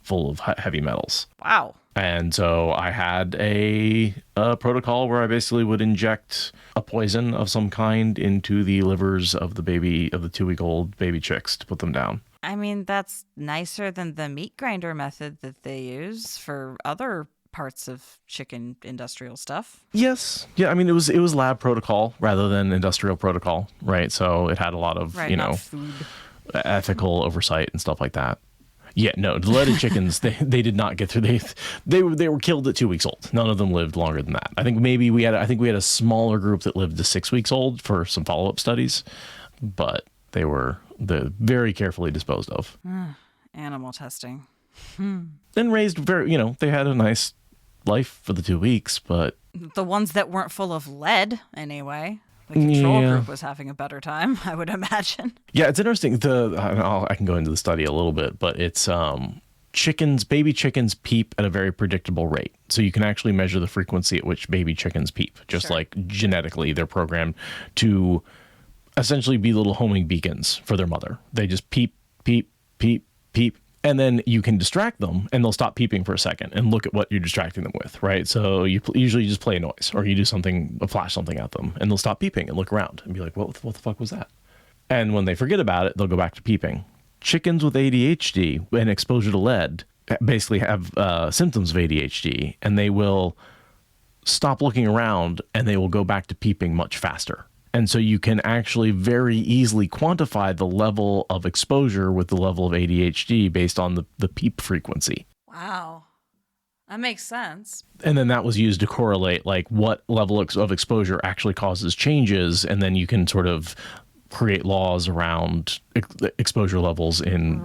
full of heavy metals. Wow. And so I had a protocol where I basically would inject a poison of some kind into the livers of the 2-week-old baby chicks to put them down. I mean, that's nicer than the meat grinder method that they use for other parts of chicken industrial stuff. Yes. Yeah, I mean, it was lab protocol rather than industrial protocol, right? So it had a lot of, food. Ethical oversight and stuff like that. Yeah, no, the leaded chickens, they did not get through. They were killed at 2 weeks old. None of them lived longer than that. I think we had a smaller group that lived to 6 weeks old for some follow-up studies, but they were very carefully disposed of. Animal testing. And raised they had a nice life for the 2 weeks, but the ones that weren't full of lead, anyway. The control group was having a better time, I would imagine. Yeah, it's interesting. I can go into the study a little bit, but it's baby chickens peep at a very predictable rate. So you can actually measure the frequency at which baby chickens peep. Just like genetically, they're programmed to essentially be little homing beacons for their mother. They just peep, peep, peep, peep. And then you can distract them and they'll stop peeping for a second and look at what you're distracting them with, right? So you usually just play a noise or you do flash something at them and they'll stop peeping and look around and be like, what the fuck was that? And when they forget about it, they'll go back to peeping. Chickens with ADHD and exposure to lead basically have symptoms of ADHD, and they will stop looking around and they will go back to peeping much faster. And so you can actually very easily quantify the level of exposure with the level of ADHD based on the peep frequency. Wow. That makes sense. And then that was used to correlate like what level of exposure actually causes changes. And then you can sort of create laws around exposure levels in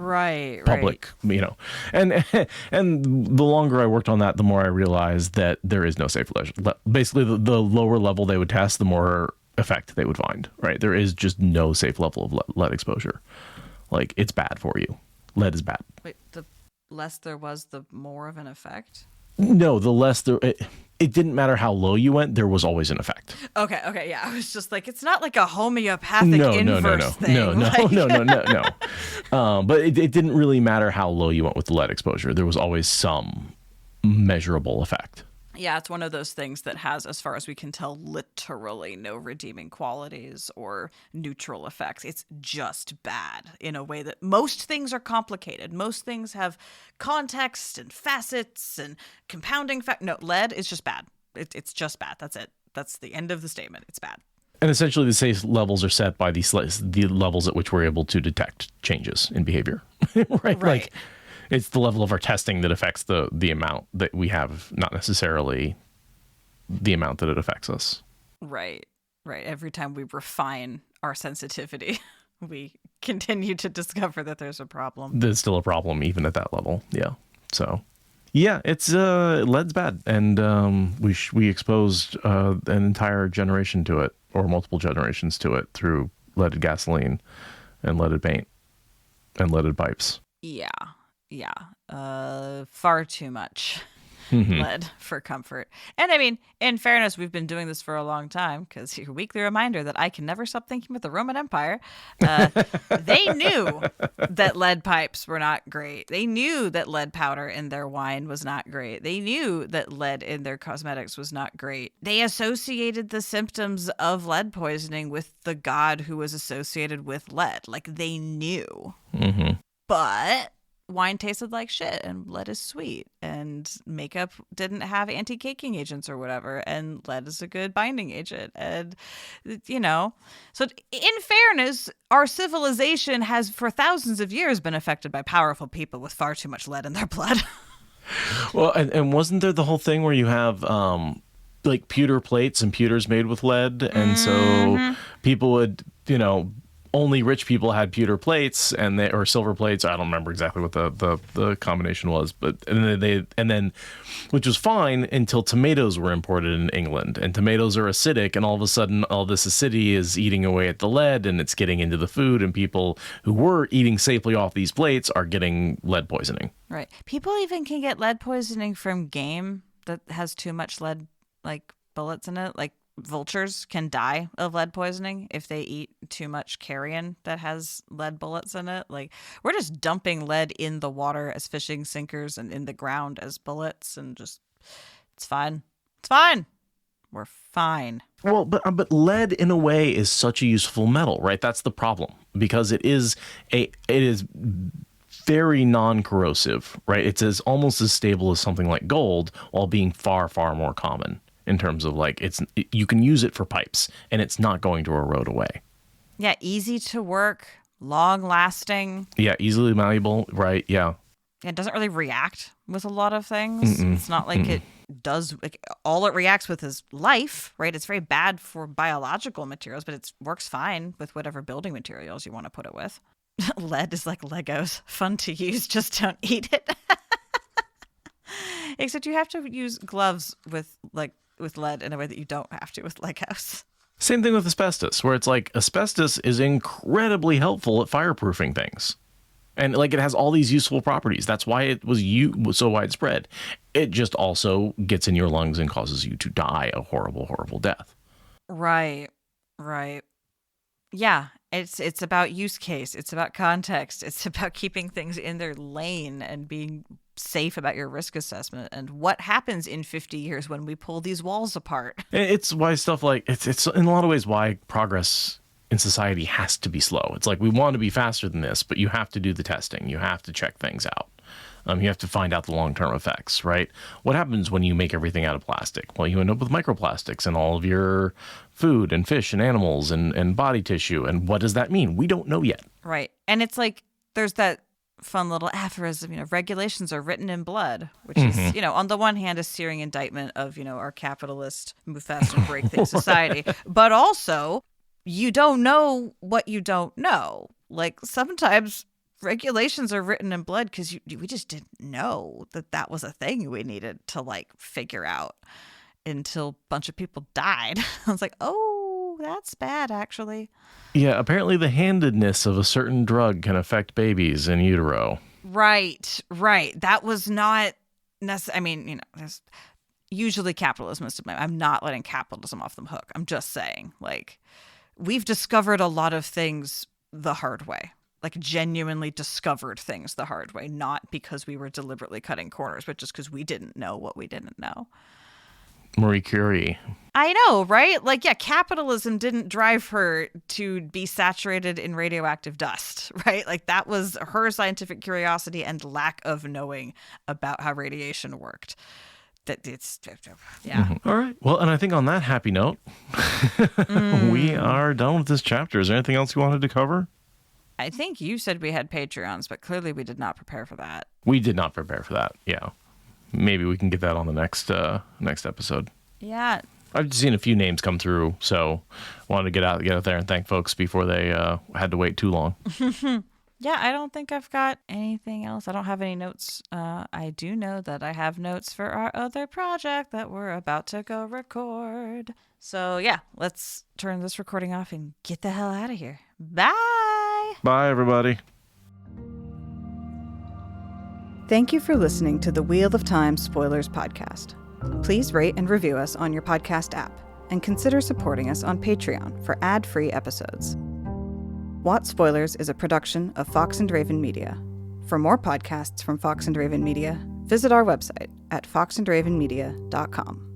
public, and the longer I worked on that, the more I realized that there is no safe level. Basically, the lower level they would test, the more effect they would find, right? There is just no safe level of lead exposure. Like, it's bad for you. Lead is bad. Wait, the less there was, the more of an effect? No, the less there... It didn't matter how low you went, there was always an effect. Okay, yeah. I was just like, it's not like a homeopathic inverse thing. No. But it didn't really matter how low you went with the lead exposure. There was always some measurable effect. Yeah, it's one of those things that has, as far as we can tell, literally no redeeming qualities or neutral effects. It's just bad in a way that most things are complicated. Most things have context and facets and compounding. No, lead is just bad. It's just bad. That's it. That's the end of the statement. It's bad. And essentially, the safe levels are set by the levels at which we're able to detect changes in behavior. Right. Like, it's the level of our testing that affects the amount that we have, not necessarily the amount that it affects us. Right. Every time we refine our sensitivity, we continue to discover that there's a problem. There's still a problem even at that level. Yeah. So, yeah, it's lead's bad. And we exposed an entire generation to it, or multiple generations to it, through leaded gasoline and leaded paint and leaded pipes. Yeah, far too much. lead for comfort. And I mean, in fairness, we've been doing this for a long time because your weekly reminder that I can never stop thinking about the Roman Empire. They knew that lead pipes were not great. They knew that lead powder in their wine was not great. They knew that lead in their cosmetics was not great. They associated the symptoms of lead poisoning with the god who was associated with lead. Like, they knew. Mm-hmm. But wine tasted like shit, and lead is sweet, and makeup didn't have anti-caking agents or whatever, and lead is a good binding agent. And, you know, so in fairness, our civilization has for thousands of years been affected by powerful people with far too much lead in their blood. Well, and wasn't there the whole thing where you have like pewter plates and pewter's made with lead, and so people would, you know, only rich people had pewter plates or silver plates. I don't remember exactly what the combination was, but and then which was fine until tomatoes were imported in England, and tomatoes are acidic, and all of a sudden all this acidity is eating away at the lead, and it's getting into the food, and people who were eating safely off these plates are getting lead poisoning. Right. People even can get lead poisoning from game that has too much lead, like bullets in it. Like, vultures can die of lead poisoning if they eat too much carrion that has lead bullets in it. Like, we're just dumping lead in the water as fishing sinkers and in the ground as bullets, and just, it's fine. It's fine. We're fine. Well, but lead in a way is such a useful metal, right? That's the problem, because it is very non-corrosive, right? It's almost as stable as something like gold, while being far, far more common in terms of, like, you can use it for pipes and it's not going to erode away. Yeah, easy to work, long lasting. Yeah, easily malleable, right? Yeah. It doesn't really react with a lot of things. It's not like it does, like, all it reacts with is life, right? It's very bad for biological materials, but it works fine with whatever building materials you want to put it with. Lead is like Legos, fun to use, just don't eat it. Except you have to use gloves with lead in a way that you don't have to with Legos. Same thing with asbestos, where it's like asbestos is incredibly helpful at fireproofing things. And, like, it has all these useful properties. That's why it was so widespread. It just also gets in your lungs and causes you to die a horrible, horrible death. Right. Yeah, it's about use case. It's about context. It's about keeping things in their lane and being safe about your risk assessment and what happens in 50 years when we pull these walls apart. It's why stuff like it's in a lot of ways why progress in society has to be slow. It's like, we want to be faster than this, but you have to do the testing. You have to check things out. You have to find out the long-term effects, right? What happens when you make everything out of plastic? Well, you end up with microplastics in all of your food and fish and animals and body tissue. And what does that mean? We don't know yet. Right. And it's like, there's that fun little aphorism, regulations are written in blood, which is, on the one hand, a searing indictment of, our capitalist move fast and break things society. But also, you don't know what you don't know. Like, sometimes regulations are written in blood because we just didn't know that was a thing we needed to, like, figure out until a bunch of people died. I was like, oh, that's bad, actually. Yeah, apparently the handedness of a certain drug can affect babies in utero. Right. That was not necessary. I mean, there's usually capitalism is to blame. I'm not letting capitalism off the hook. I'm just saying, like, we've discovered a lot of things the hard way. Like, genuinely discovered things the hard way, not because we were deliberately cutting corners, but just because we didn't know what we didn't know. Marie Curie. I know, right? Like, yeah, capitalism didn't drive her to be saturated in radioactive dust, right? Like, that was her scientific curiosity and lack of knowing about how radiation worked. Yeah. Mm-hmm. All right. Well, and I think on that happy note, we are done with this chapter. Is there anything else you wanted to cover? I think you said we had Patreons, but clearly we did not prepare for that. We did not prepare for that. Yeah. Maybe we can get that on the next episode. Yeah. I've seen a few names come through, so wanted to get out there and thank folks before they had to wait too long. Yeah, I don't think I've got anything else. I don't have any notes. I do know that I have notes for our other project that we're about to go record. So yeah, let's turn this recording off and get the hell out of here. Bye! Bye, everybody. Thank you for listening to the Wheel of Time Spoilers podcast. Please rate and review us on your podcast app, and consider supporting us on Patreon for ad-free episodes. What Spoilers is a production of Fox and Raven Media. For more podcasts from Fox and Raven Media, visit our website at foxandravenmedia.com.